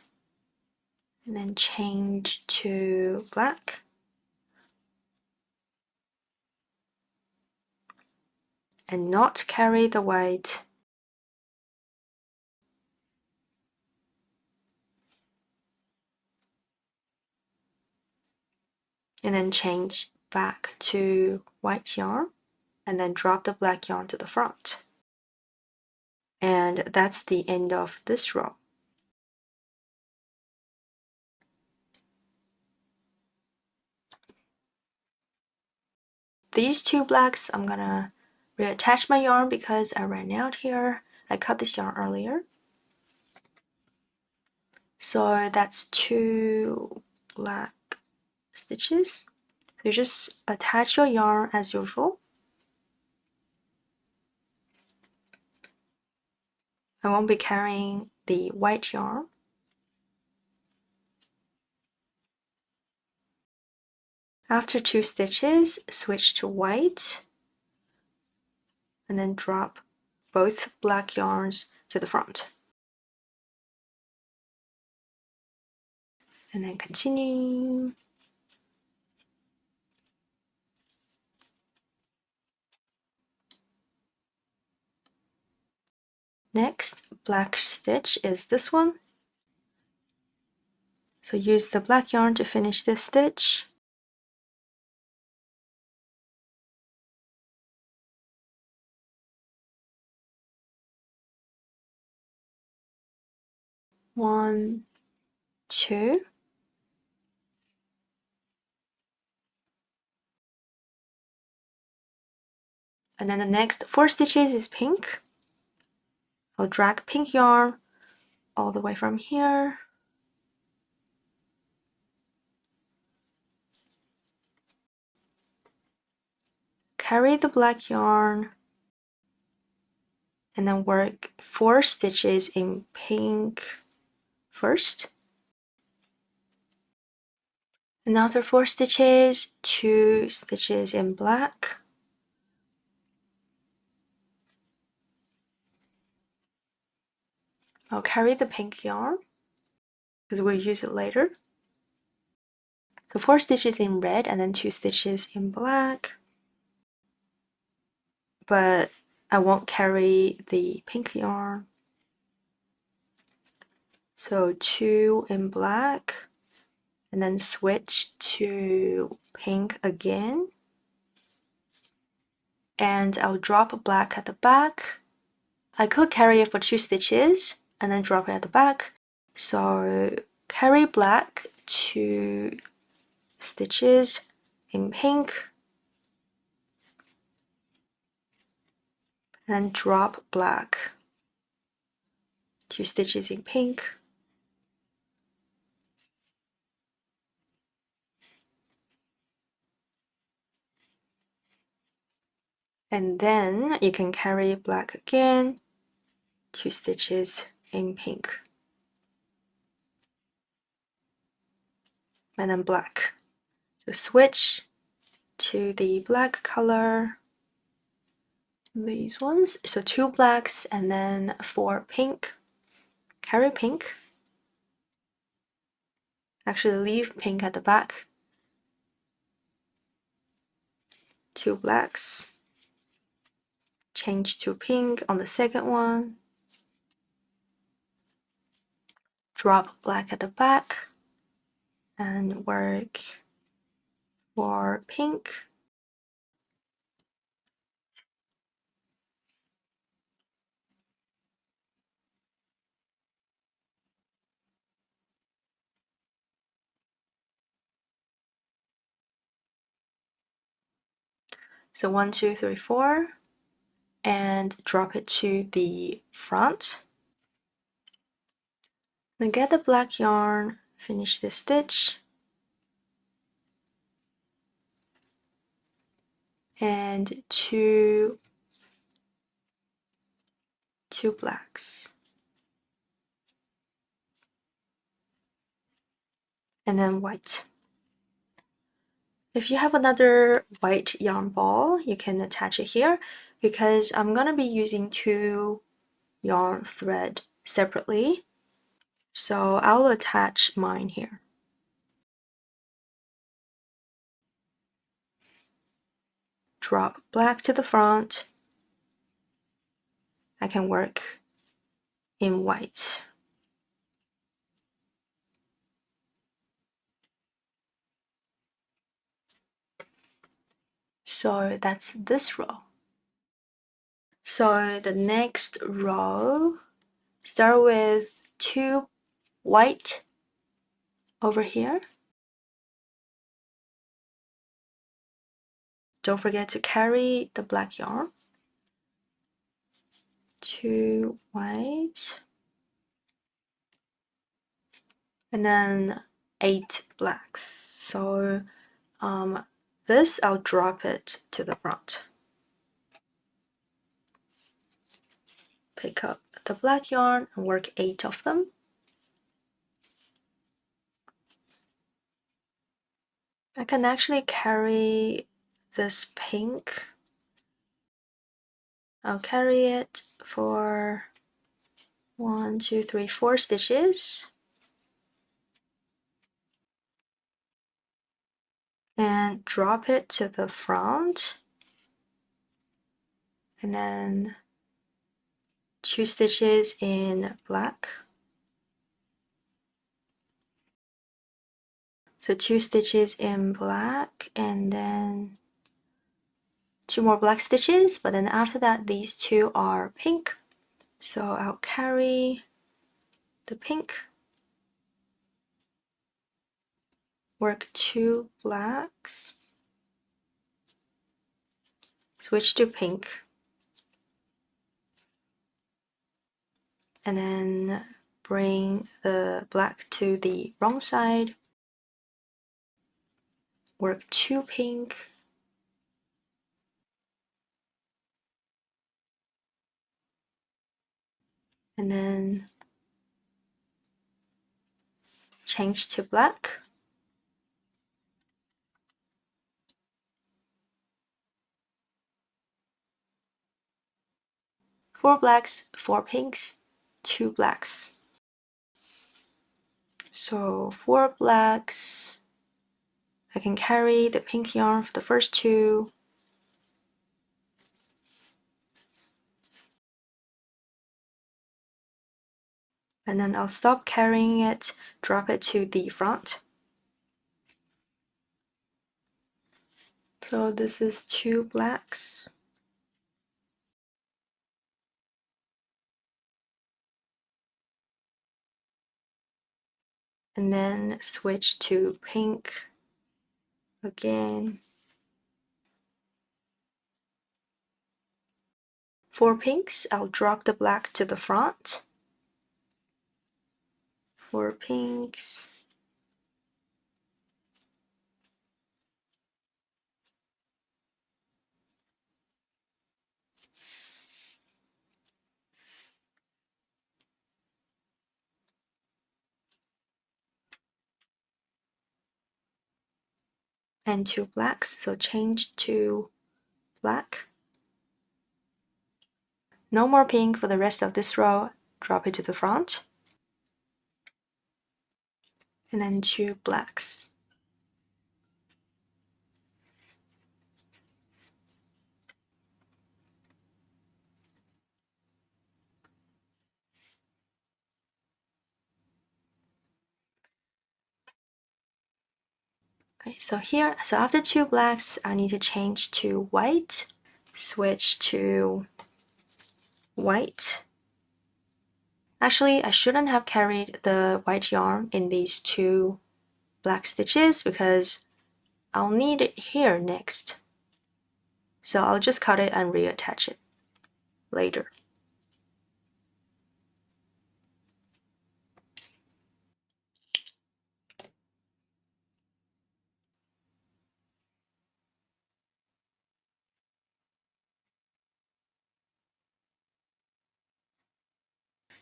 and then change to black. And not carry the white. And then change back to white yarn, and then drop the black yarn to the front. And that's the end of this row. These 2 blacks, I'm gonna reattach my yarn because I ran out here. I cut this yarn earlier. So that's 2 black stitches. So you just attach your yarn as usual. I won't be carrying the white yarn. After 2 stitches, switch to white, and then drop both black yarns to the front. And then continue. Next black stitch is this one. So use the black yarn to finish this stitch. One, two. And then the next 4 stitches is pink. I'll drag pink yarn all the way from here. Carry the black yarn, and then work 4 stitches in pink first. And after 4 stitches, 2 stitches in black. I'll carry the pink yarn because we'll use it later. So 4 stitches in red and then 2 stitches in black. But I won't carry the pink yarn. So 2 in black, and then switch to pink again. And I'll drop black at the back. I could carry it for 2 stitches and then drop it at the back. So carry black 2 stitches in pink, and then drop black 2 stitches in pink. And then you can carry black again, 2 stitches in pink, and then black. So switch to the black color, these ones. So 2 blacks and then 4 pink. Carry pink. Actually leave pink at the back. 2 blacks. Change to pink on the second one. Drop black at the back and work for pink. So 1, 2, 3, 4, and drop it to the front. Then get the black yarn, finish this stitch, and two blacks, and then white. If you have another white yarn ball, you can attach it here because I'm gonna be using 2 yarn thread separately. So I'll attach mine here. Drop black to the front. I can work in white. So that's this row. So the next row, start with 2 white over here. Don't forget to carry the black yarn. 2 white. And then 8 blacks. So this, I'll drop it to the front. Pick up the black yarn and work 8 of them. I can actually carry this pink. I'll carry it for 1, 2, 3, 4 stitches. And drop it to the front. And then 2 stitches in black. So 2 stitches in black and then 2 more black stitches, but then after that these 2 are pink. So I'll carry the pink, work 2 blacks, switch to pink, and then bring the black to the wrong side, work 2 pink, and then change to black. Four blacks, 4 pinks, 2 blacks. So 4 blacks, I can carry the pink yarn for the first 2. And then I'll stop carrying it, drop it to the front. So this is 2 blacks. And then switch to pink again. 4 pinks, I'll drop the black to the front. 4 pinks. And 2 blacks, so change to black. No more pink for the rest of this row, drop it to the front. And then 2 blacks. Okay, so here, so after 2 blacks, I need to change to white, switch to white. Actually, I shouldn't have carried the white yarn in these 2 black stitches because I'll need it here next. So I'll just cut it and reattach it later.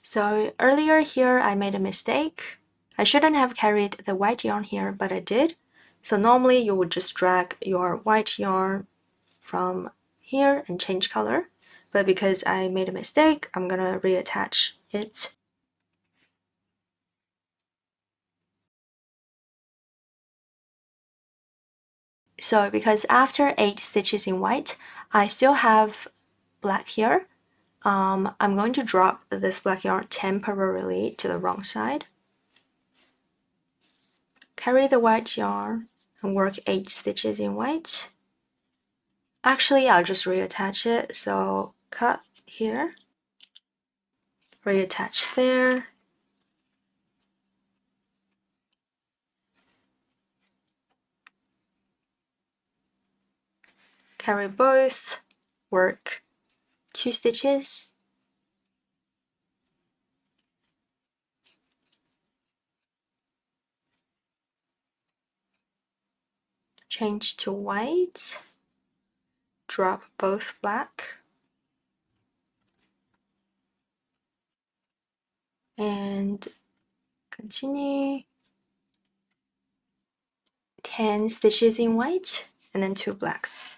So earlier here I made a mistake. I shouldn't have carried the white yarn here, but I did. So normally you would just drag your white yarn from here and change color, but because I made a mistake, I'm gonna reattach it. So because after 8 stitches in white, I still have black here, I'm going to drop this black yarn temporarily to the wrong side. Carry the white yarn and work 8 stitches in white. Actually, I'll just reattach it, so cut here, reattach there, carry both, work 2 stitches, change to white, drop both black, and continue 10 stitches in white and then 2 blacks.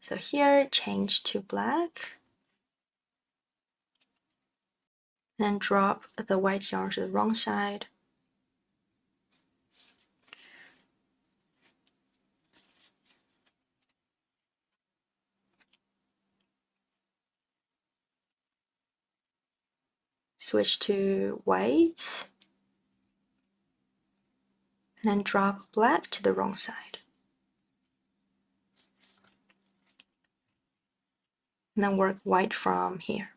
So here, change to black, then drop the white yarn to the wrong side. Switch to white, and then drop black to the wrong side. And then work white from here.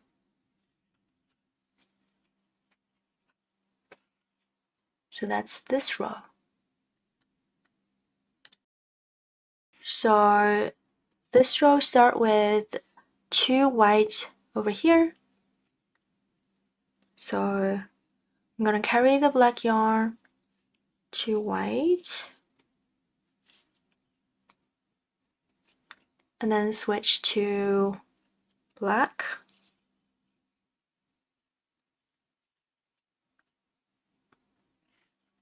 So that's this row. So this row start with 2 white over here. So I'm gonna carry the black yarn, 2 white, and then switch to black.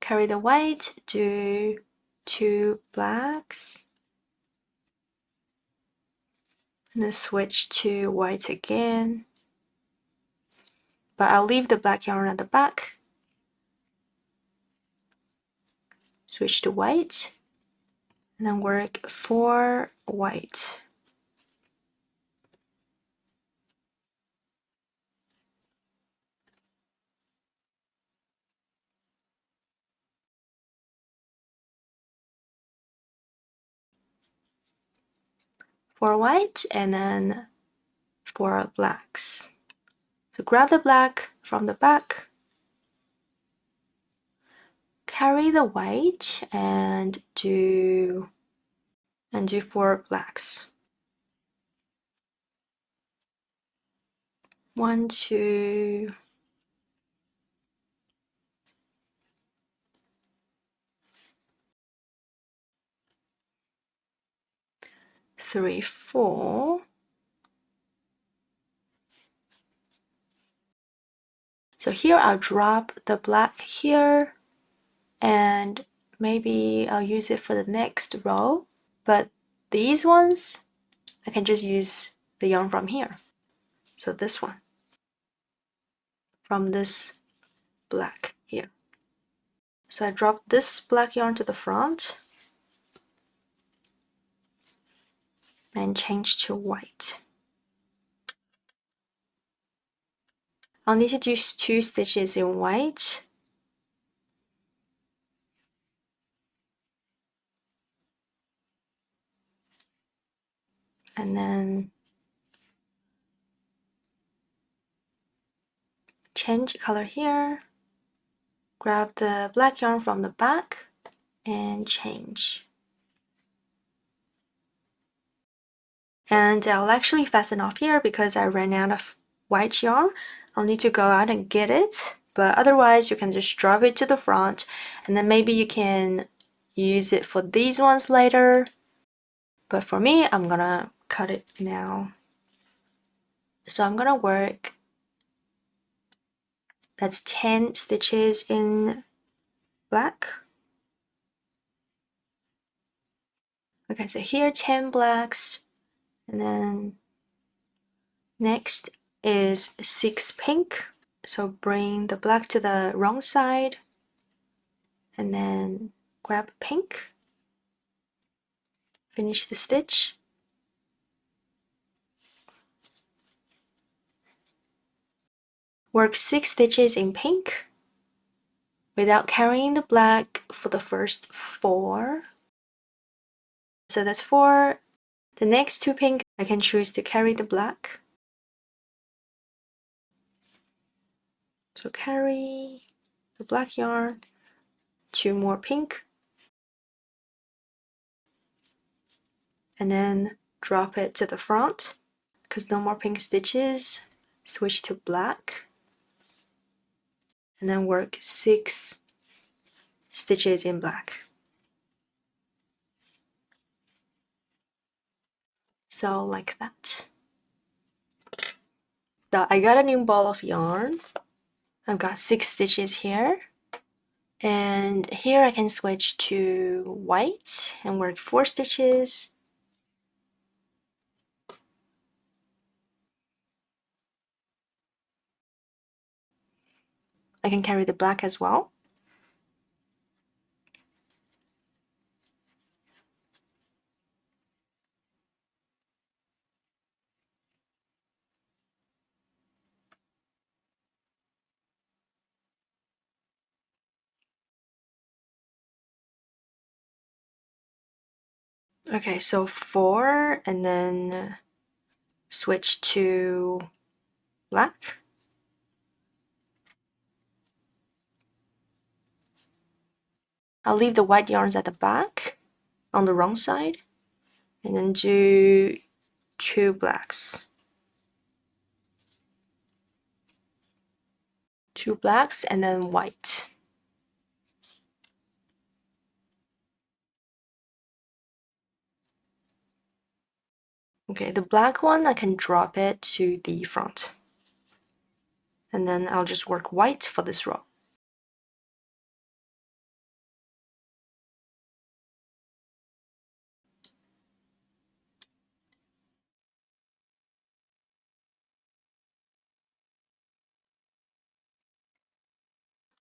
Carry the white, do 2 blacks, and then switch to white again. But I'll leave the black yarn at the back. Switch to white, and then work 4 white. For white and then 4 blacks. So grab the black from the back, carry the white and do 4 blacks. 1, 2, 3, 4. So here I'll drop the black here, and maybe I'll use it for the next row, but these ones I can just use the yarn from here. So this one, from this black here. So I drop this black yarn to the front and change to white. I'll need to do 2 stitches in white. And then change color here, grab the black yarn from the back and change. And I'll actually fasten off here because I ran out of white yarn. I'll need to go out and get it, but otherwise you can just drop it to the front, and then maybe you can use it for these ones later. But for me, I'm gonna cut it now. So I'm gonna work That's 10 stitches in black. Okay, so here 10 blacks, and then next is 6 pink. So bring the black to the wrong side, and then grab pink, finish the stitch. Work 6 stitches in pink without carrying the black for the first 4. So that's 4. The next 2 pink, I can choose to carry the black. So carry the black yarn, 2 more pink, and then drop it to the front. Because no more pink stitches, switch to black, and then work 6 stitches in black. So like that. So I got a new ball of yarn. I've got 6 stitches here, and here I can switch to white and work 4 stitches. I can carry the black as well. Okay, so 4, and then switch to black. I'll leave the white yarns at the back on the wrong side, and then do 2 blacks. 2 blacks and then white. Okay, the black one, I can drop it to the front. And then I'll just work white for this row.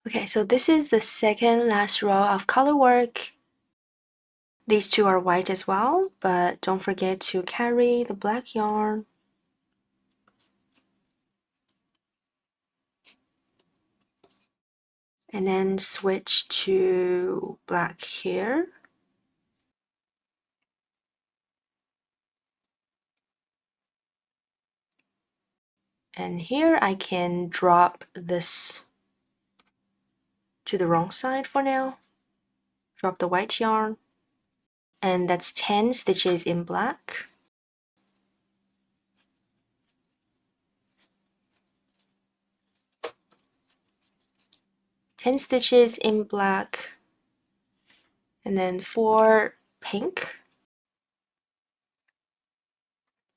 Okay, so this is the second last row of color work. These 2 are white as well, but don't forget to carry the black yarn. And then switch to black here. And here I can drop this to the wrong side for now. Drop the white yarn. And that's 10 stitches in black. Ten stitches in black, and then 4 pink.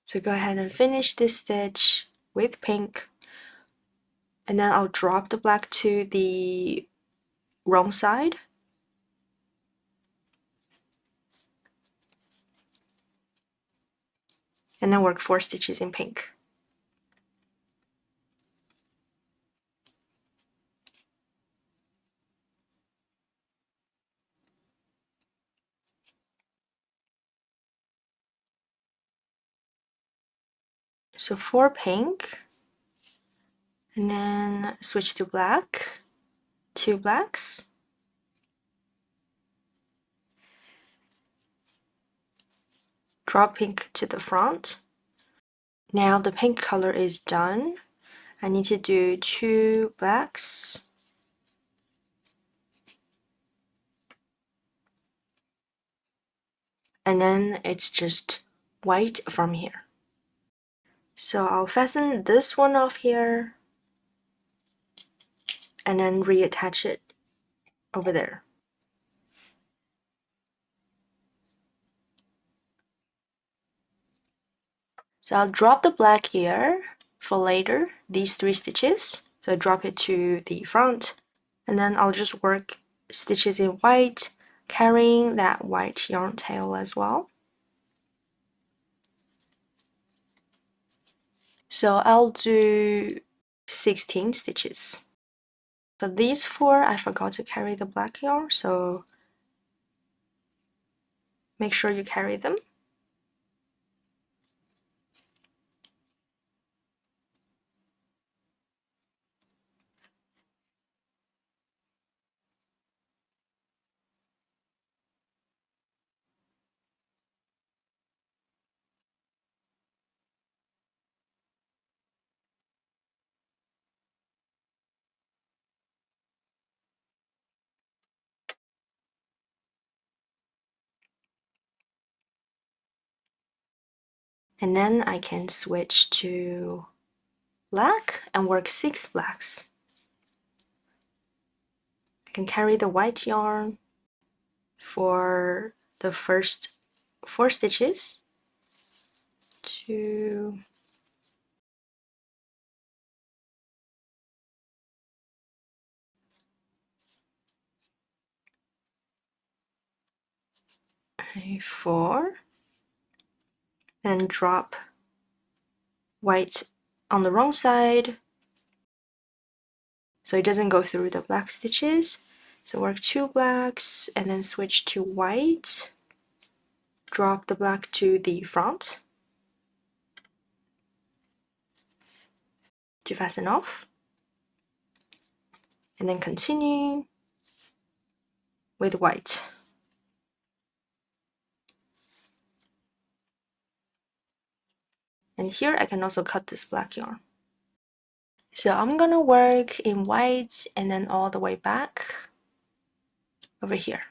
So go ahead and finish this stitch with pink, and then I'll drop the black to the wrong side. And then work 4 stitches in pink. So 4 pink, and then switch to black, 2 blacks. Drop pink to the front. Now the pink color is done. I need to do 2 blacks. And then it's just white from here. So I'll fasten this one off here and then reattach it over there. So I'll drop the black here for later, these 3 stitches. So drop it to the front, and then I'll just work stitches in white, carrying that white yarn tail as well. So I'll do 16 stitches. For these 4, I forgot to carry the black yarn, so make sure you carry them. And then I can switch to black and work 6 blacks. I can carry the white yarn for the first 4 stitches. 2, 4, and drop white on the wrong side so it doesn't go through the black stitches. So work 2 blacks and then switch to white, drop the black to the front to fasten off, and then continue with white. And here I can also cut this black yarn. So I'm gonna work in white and then all the way back over here.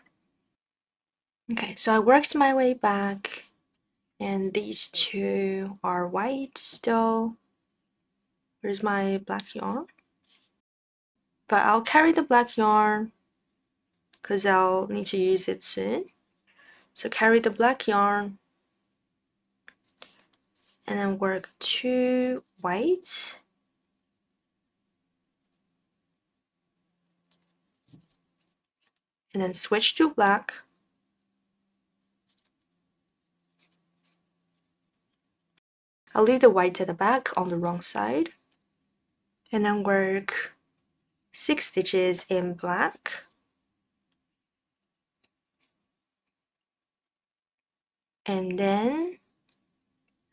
Okay, so I worked my way back, and these 2 are white still. Where's my black yarn? But I'll carry the black yarn because I'll need to use it soon. So carry the black yarn and then work 2 whites. And then switch to black. I'll leave the white at the back on the wrong side. And then work 6 stitches in black. And then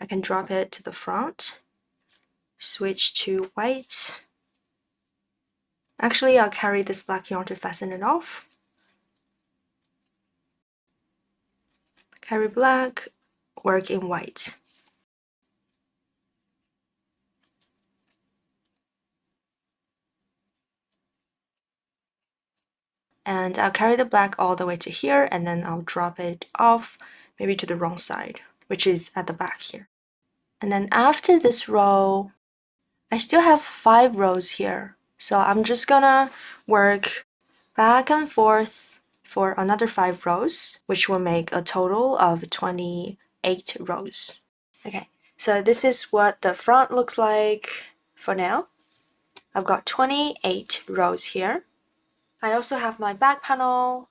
I can drop it to the front. Switch to white. Actually, I'll carry this black yarn to fasten it off. Carry black, work in white. And I'll carry the black all the way to here, and then I'll drop it off, maybe to the wrong side, which is at the back here. And then after this row, I still have 5 rows here. So I'm just gonna work back and forth for another 5 rows, which will make a total of 28 rows. Okay, so this is what the front looks like for now. I've got 28 rows here. I also have my back panel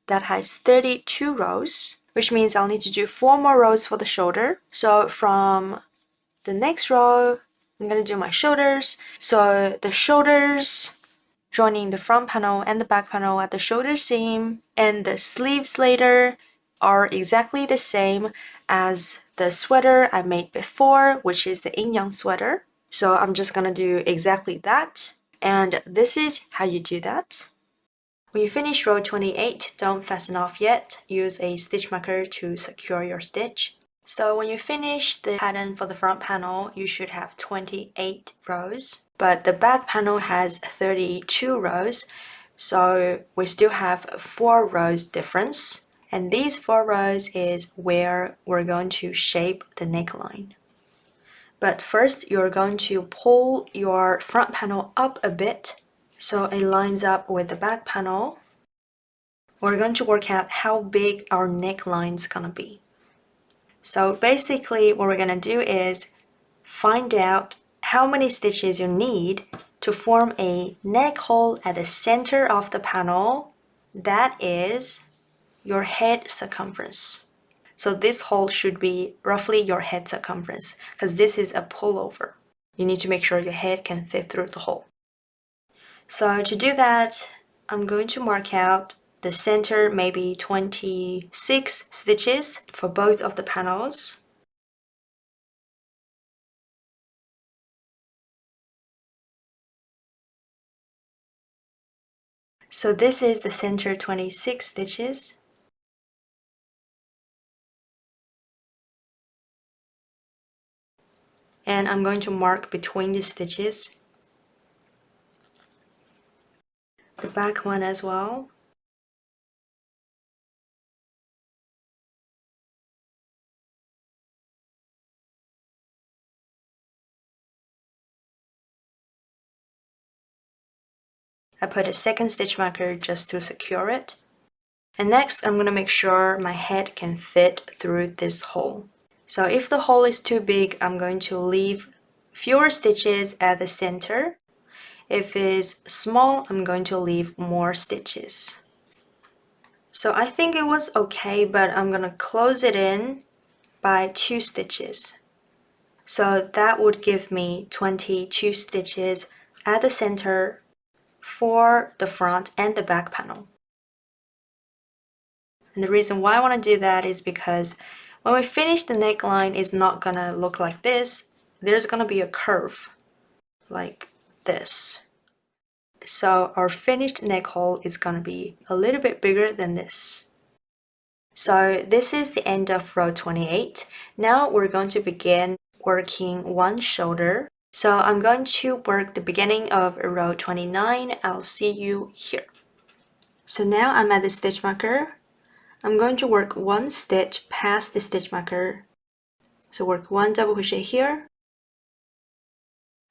that has 32 rows, which means I'll need to do 4 more rows for the shoulder. So from the next row, I'm going to do my shoulders. So the shoulders, joining the front panel and the back panel at the shoulder seam, and the sleeves later are exactly the same as the sweater I made before, which is the yinyang sweater. So I'm just going to do exactly that. And this is how you do that. When you finish row 28, don't fasten off yet. Use a stitch marker to secure your stitch. So when you finish the pattern for the front panel, you should have 28 rows. But the back panel has 32 rows, so we still have 4 rows difference. And these 4 rows is where we're going to shape the neckline. But first, you're going to pull your front panel up a bit so it lines up with the back panel. We're going to work out how big our neckline is gonna be. So basically what we're gonna do is find out how many stitches you need to form a neck hole at the center of the panel. That is your head circumference. So this hole should be roughly your head circumference because this is a pullover. You need to make sure your head can fit through the hole. So to do that, I'm going to mark out the center, maybe 26 stitches for both of the panels. So this is the center 26 stitches. And I'm going to mark between the stitches. The back one as well. I put a second stitch marker just to secure it. And next, I'm going to make sure my head can fit through this hole. So if the hole is too big, I'm going to leave fewer stitches at the center. If it's small, I'm going to leave more stitches. So I think it was okay, but I'm going to close it in by 2 stitches. So that would give me 22 stitches at the center for the front and the back panel. And the reason why I want to do that is because when we finish the neckline, it's not gonna look like this. There's gonna be a curve like this. So our finished neck hole is gonna be a little bit bigger than this. So this is the end of row 28. Now we're going to begin working one shoulder. So I'm going to work the beginning of row 29. I'll see you here. So now I'm at the stitch marker. I'm going to work one stitch past the stitch marker. So work one double crochet here.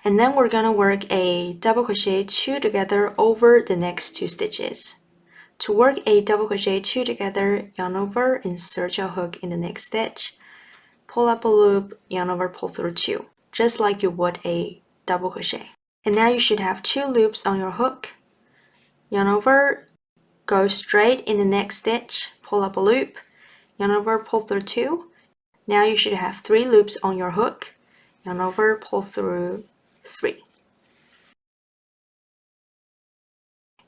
And then we're going to work a double crochet 2 together over the next 2 stitches. To work a double crochet 2 together, yarn over, insert your hook in the next stitch, pull up a loop, yarn over, pull through 2, just like you would a double crochet. And now you should have 2 loops on your hook, yarn over, go straight in the next stitch, pull up a loop, yarn over, pull through 2. Now you should have 3 loops on your hook, yarn over, pull through 3.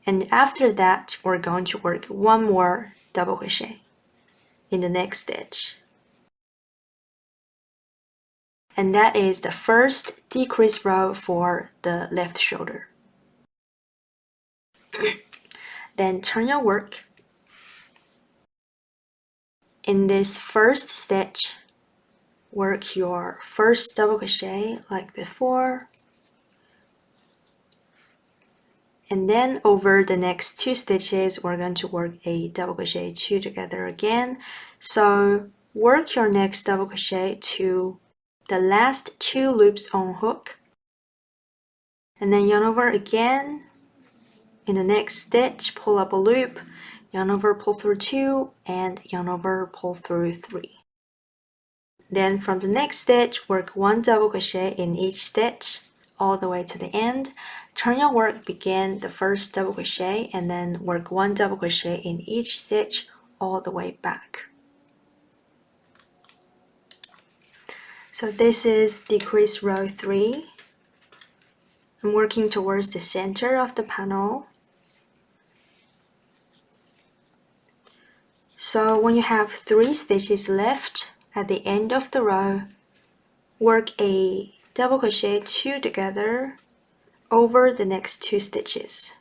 And after that, we're going to work one more double crochet in the next stitch. And that is the first decrease row for the left shoulder. Then turn your work. In this first stitch, work your first double crochet like before. And then over the next 2 stitches, we're going to work a double crochet 2 together again. So work your next double crochet to the last 2 loops on hook. And then yarn over again. In the next stitch, pull up a loop, yarn over, pull through 2, and yarn over, pull through 3. Then from the next stitch, work one double crochet in each stitch all the way to the end. Turn your work, begin the first double crochet, and then work one double crochet in each stitch all the way back. So this is decrease row 3. I'm working towards the center of the panel. So when you have 3 stitches left at the end of the row, work a double crochet 2 together over the next 2 stitches.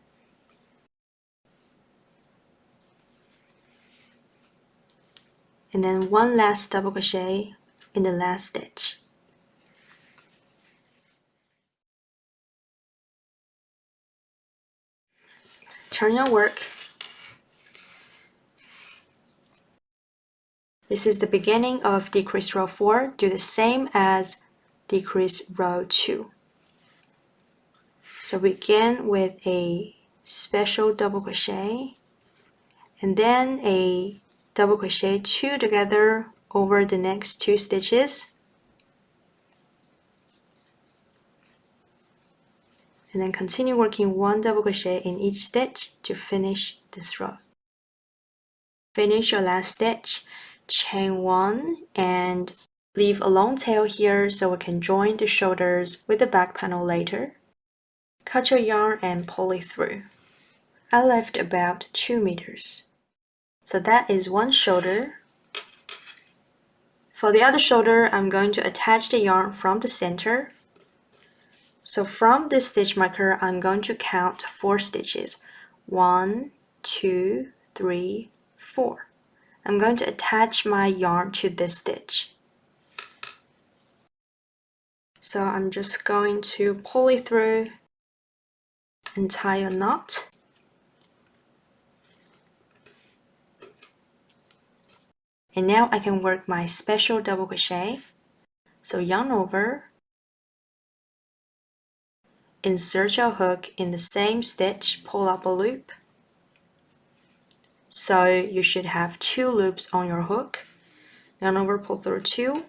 And then one last double crochet in the last stitch. Turn your work. This is the beginning of decrease row 4. Do the same as decrease row 2. So begin with a special double crochet and then a double crochet 2 together over the next 2 stitches. and then continue working 1 double crochet in each stitch to finish this row. Finish your last stitch, chain 1 and leave a long tail here so we can join the shoulders with the back panel later. Cut your yarn and pull it through. I left about 2 meters. So that is one shoulder. For the other shoulder, I'm going to attach the yarn from the center. So from this stitch marker, I'm going to count 4 stitches. 1, 2, 3, 4. I'm going to attach my yarn to this stitch. So I'm just going to pull it through and tie a knot. And now I can work my special double crochet. So yarn over, insert your hook in the same stitch, pull up a loop. So you should have 2 loops on your hook. Yarn over, pull through 2.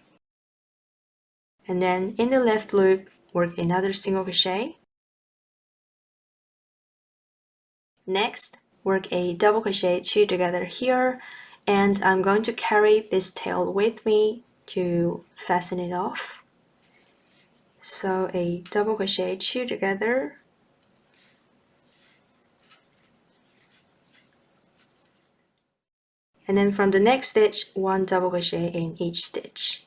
And then in the left loop, work another single crochet. Next, work a double crochet 2 together here, and I'm going to carry this tail with me to fasten it off. So a double crochet 2 together, and then from the next stitch, 1 double crochet in each stitch.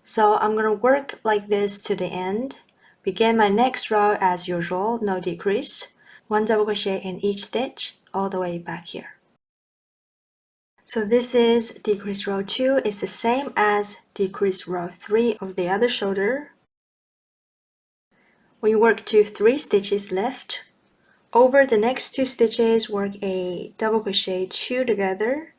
So I'm going to work like this to the end. Begin my next row as usual, no decrease. 1 double crochet in each stitch all the way back here. So this is decrease row 2. It's the same as decrease row 3 of the other shoulder. We work to 3 stitches left. Over the next 2 stitches, work a double crochet 2 together.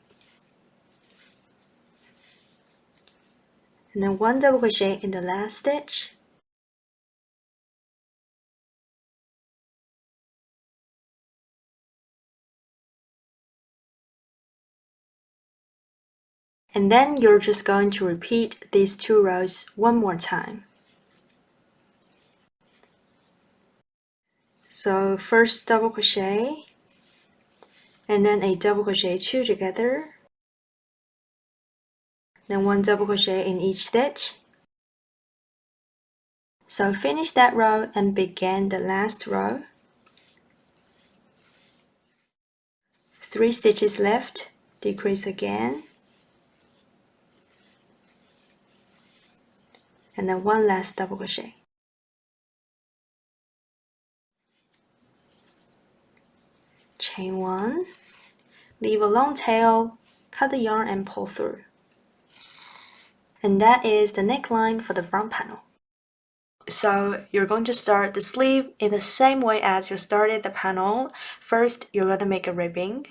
And then 1 double crochet in the last stitch. And then you're just going to repeat these 2 rows one more time. So first double crochet, and then a double crochet 2 together, then 1 double crochet in each stitch. So finish that row and begin the last row. 3 stitches left, decrease again, and then 1 last double crochet. Chain 1, leave a long tail, cut the yarn and pull through. And that is the neckline for the front panel. So you're going to start the sleeve in the same way as you started the panel. First, you're going to make a ribbing,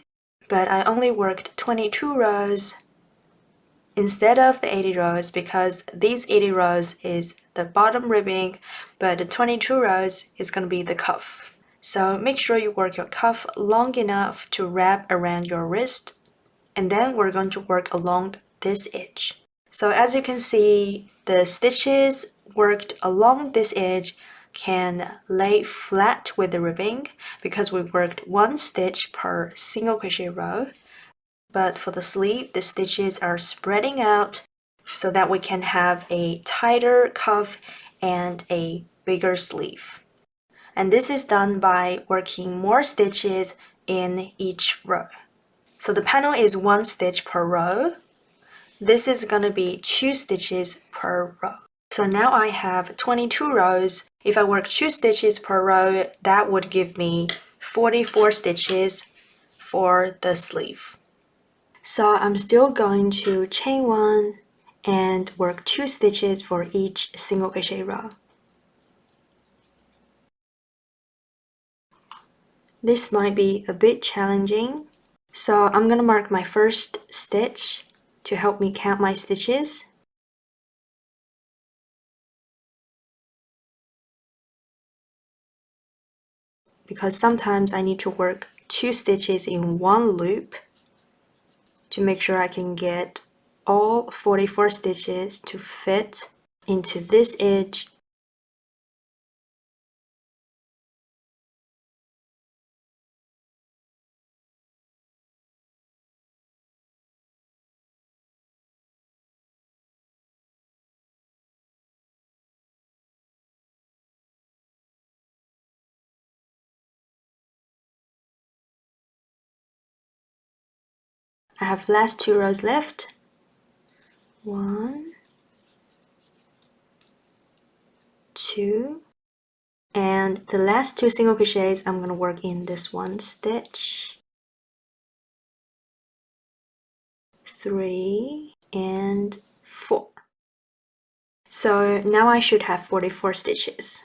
but I only worked 22 rows instead of the 80 rows because these 80 rows is the bottom ribbing, but the 22 rows is going to be the cuff. So make sure you work your cuff long enough to wrap around your wrist, and then we're going to work along this edge. So as you can see, the stitches worked along this edge can lay flat with the ribbing because we worked 1 stitch per single crochet row. But for the sleeve, the stitches are spreading out so that we can have a tighter cuff and a bigger sleeve. And this is done by working more stitches in each row. So the panel is 1 stitch per row. This is going to be 2 stitches per row. So now I have 22 rows. If I work 2 stitches per row, that would give me 44 stitches for the sleeve. So I'm still going to chain 1 and work 2 stitches for each single crochet row. This might be a bit challenging, so I'm going to mark my first stitch to help me count my stitches. Because sometimes I need to work 2 stitches in 1 loop to make sure I can get all 44 stitches to fit into this edge I have last 2 rows left. 1, 2, and the last 2 single crochets I'm going to work in this one stitch, 3 and 4. So now I should have 44 stitches.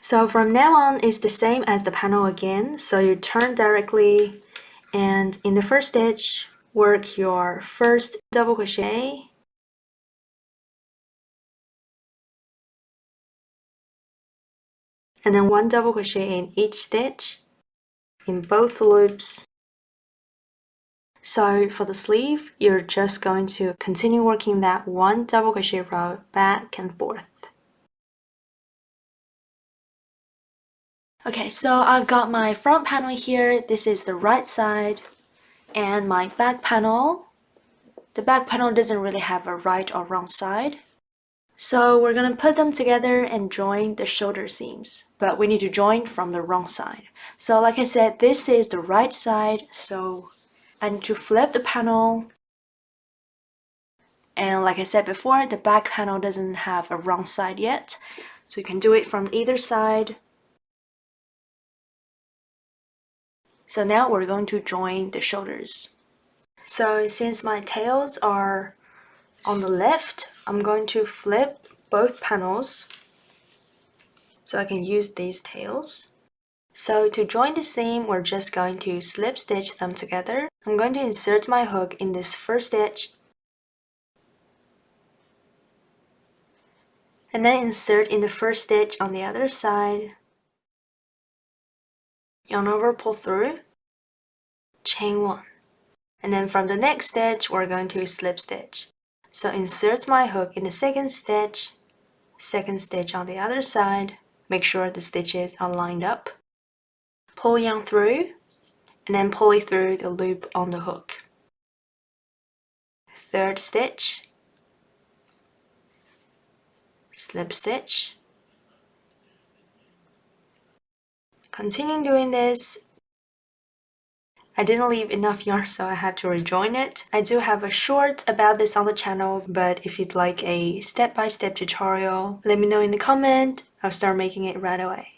So from now on it's the same as the panel again, so you turn directly and in the first stitch work your first double crochet, and then 1 double crochet in each stitch in both loops. So for the sleeve, you're just going to continue working that 1 double crochet row back and forth. Okay, so I've got my front panel here. This is the right side, and my back panel. The back panel doesn't really have a right or wrong side. So we're gonna put them together and join the shoulder seams, but we need to join from the wrong side. So like I said, this is the right side, so I need to flip the panel. And like I said before, the back panel doesn't have a wrong side yet, so you can do it from either side. So now we're going to join the shoulders. So since my tails are on the left, I'm going to flip both panels so I can use these tails. So to join the seam, we're just going to slip stitch them together. I'm going to insert my hook in this first stitch, and then insert in the first stitch on the other side, yarn over, pull through, chain 1. And then from the next stitch, we're going to slip stitch. So insert my hook in the second stitch on the other side, make sure the stitches are lined up, pull yarn through, and then pull it through the loop on the hook. Third stitch, slip stitch. Continue doing this. I didn't leave enough yarn, so I have to rejoin it. I do have a short about this on the channel, but if you'd like a step-by-step tutorial, let me know in the comment. I'll start making it right away.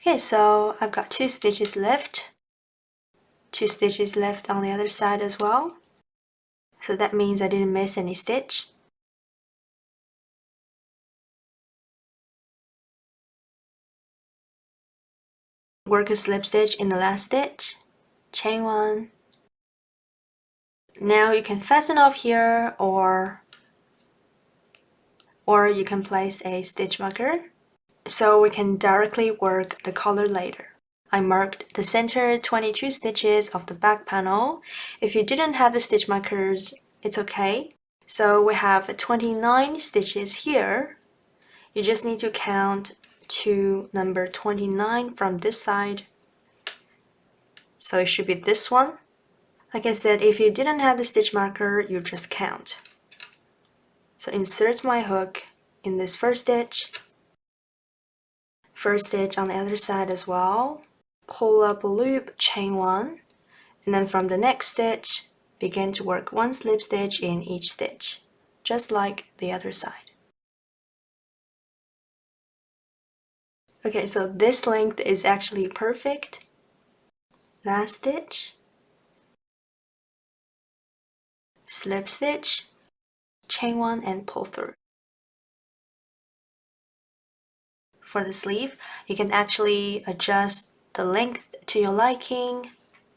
Okay, so I've got 2 stitches left. 2 stitches left on the other side as well. So that means I didn't miss any stitch. Work a slip stitch in the last stitch, chain 1. Now you can fasten off here, or you can place a stitch marker so we can directly work the color later. I marked the center 22 stitches of the back panel. If you didn't have the stitch markers, it's okay. So we have 29 stitches here. You just need to count to number 29 from this side. So it should be this one. Like I said, if you didn't have the stitch marker, you just count. So insert my hook in this first stitch on the other side as well, pull up a loop, chain 1, and then from the next stitch, begin to work 1 slip stitch in each stitch, just like the other side. Okay, so this length is actually perfect. Last stitch, slip stitch, chain 1, and pull through. For the sleeve, you can actually adjust the length to your liking.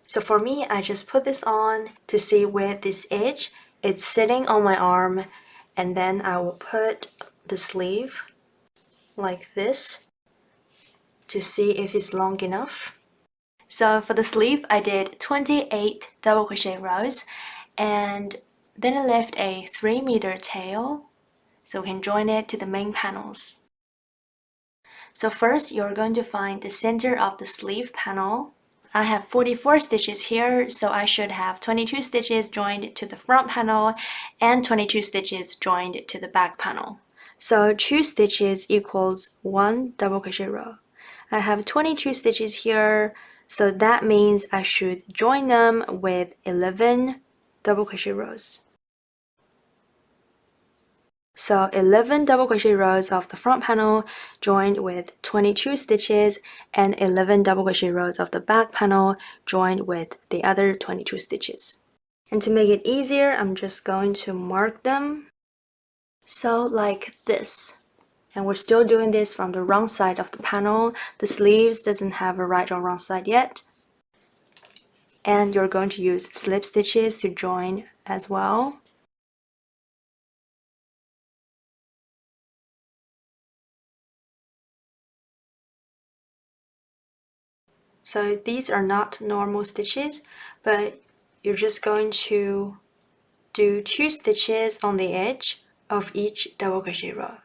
So for me, I just put this on to see where this edge is sitting on my arm, and then I will put the sleeve like this to see if it's long enough. So for the sleeve, I did 28 double crochet rows, and then I left a 3-meter tail so we can join it to the main panels. So first, you're going to find the center of the sleeve panel. I have 44 stitches here, so I should have 22 stitches joined to the front panel and 22 stitches joined to the back panel. So 2 stitches equals 1 double crochet row. I have 22 stitches here, so that means I should join them with 11 double crochet rows. So 11 double crochet rows of the front panel joined with 22 stitches, and 11 double crochet rows of the back panel joined with the other 22 stitches. And to make it easier, I'm just going to mark them. So like this. And we're still doing this from the wrong side of the panel. The sleeves doesn't have a right or wrong side yet. And you're going to use slip stitches to join as well. So these are not normal stitches, but you're just going to do 2 stitches on the edge of each double crochet row.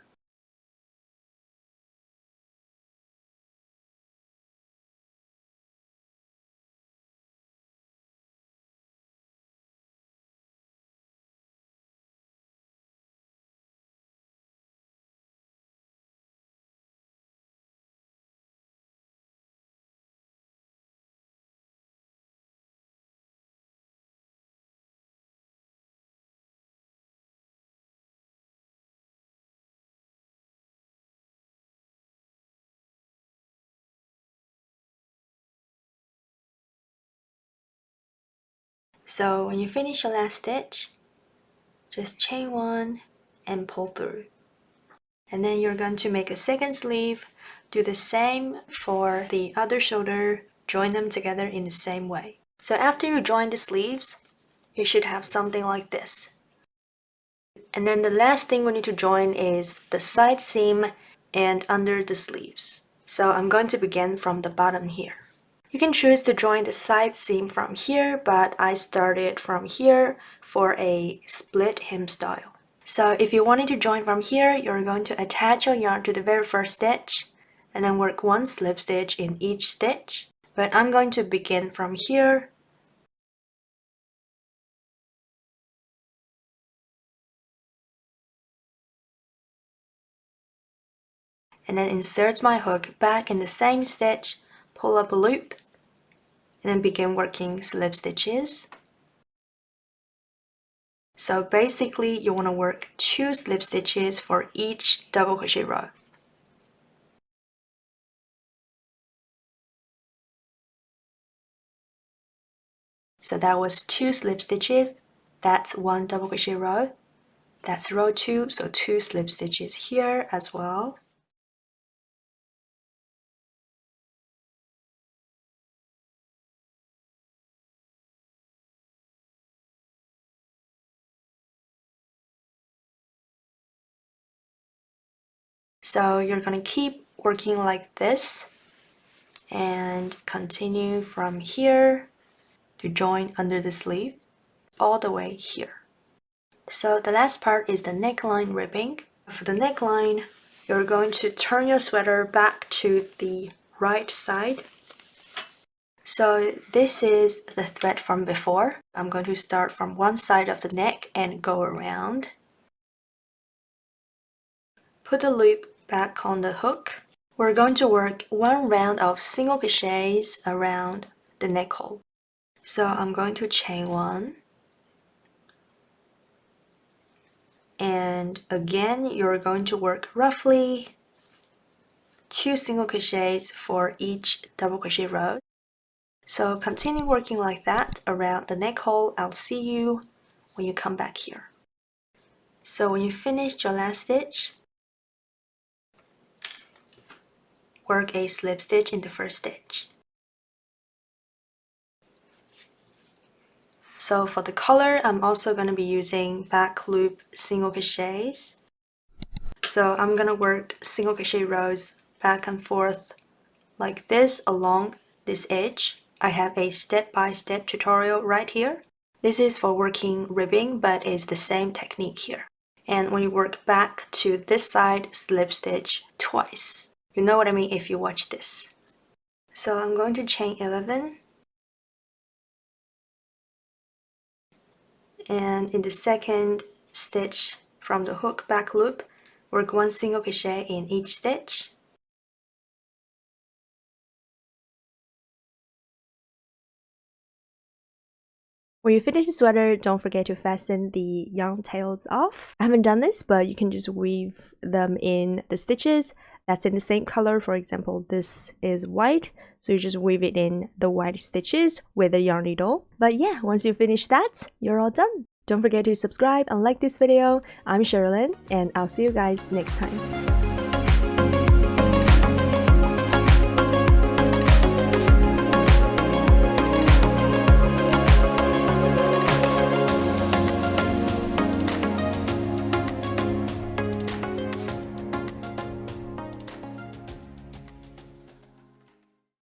So when you finish your last stitch, just chain 1 and pull through. And then you're going to make a second sleeve. Do the same for the other shoulder, join them together in the same way. So after you join the sleeves, you should have something like this. And then the last thing we need to join is the side seam and under the sleeves. So I'm going to begin from the bottom here. You can choose to join the side seam from here, but I started from here for a split hem style. So if you wanted to join from here, you're going to attach your yarn to the very first stitch and then work 1 slip stitch in each stitch. But I'm going to begin from here. And then insert my hook back in the same stitch, pull up a loop, and then begin working slip stitches. So basically you want to work 2 slip stitches for each double crochet row. So that was 2 slip stitches, that's 1 double crochet row. That's row 2, so 2 slip stitches here as well. So you're going to keep working like this and continue from here to join under the sleeve all the way here. So the last part is the neckline ribbing. For the neckline, you're going to turn your sweater back to the right side. So this is the thread from before. I'm going to start from one side of the neck and go around. Put the loop back on the hook. We're going to work 1 round of single crochets around the neck hole. So I'm going to chain 1. And again, you're going to work roughly 2 single crochets for each double crochet row. So continue working like that around the neck hole. I'll see you when you come back here. So when you finished your last stitch, work a slip stitch in the first stitch. So for the color, I'm also going to be using back loop single crochets. So I'm going to work single crochet rows back and forth like this along this edge. I have a step-by-step tutorial right here. This is for working ribbing, but it's the same technique here. And when you work back to this side, slip stitch twice. You know what I mean if you watch this. So I'm going to chain 11. And in the second stitch from the hook back loop, work 1 single crochet in each stitch. When you finish the sweater, don't forget to fasten the yarn tails off. I haven't done this, but you can just weave them in the stitches that's in the same color. For example, this is white, so you just weave it in the white stitches with the yarn needle. But yeah, once you finish that, you're all done. Don't forget to subscribe and like this video. I'm Cherilyn, and I'll see you guys next time.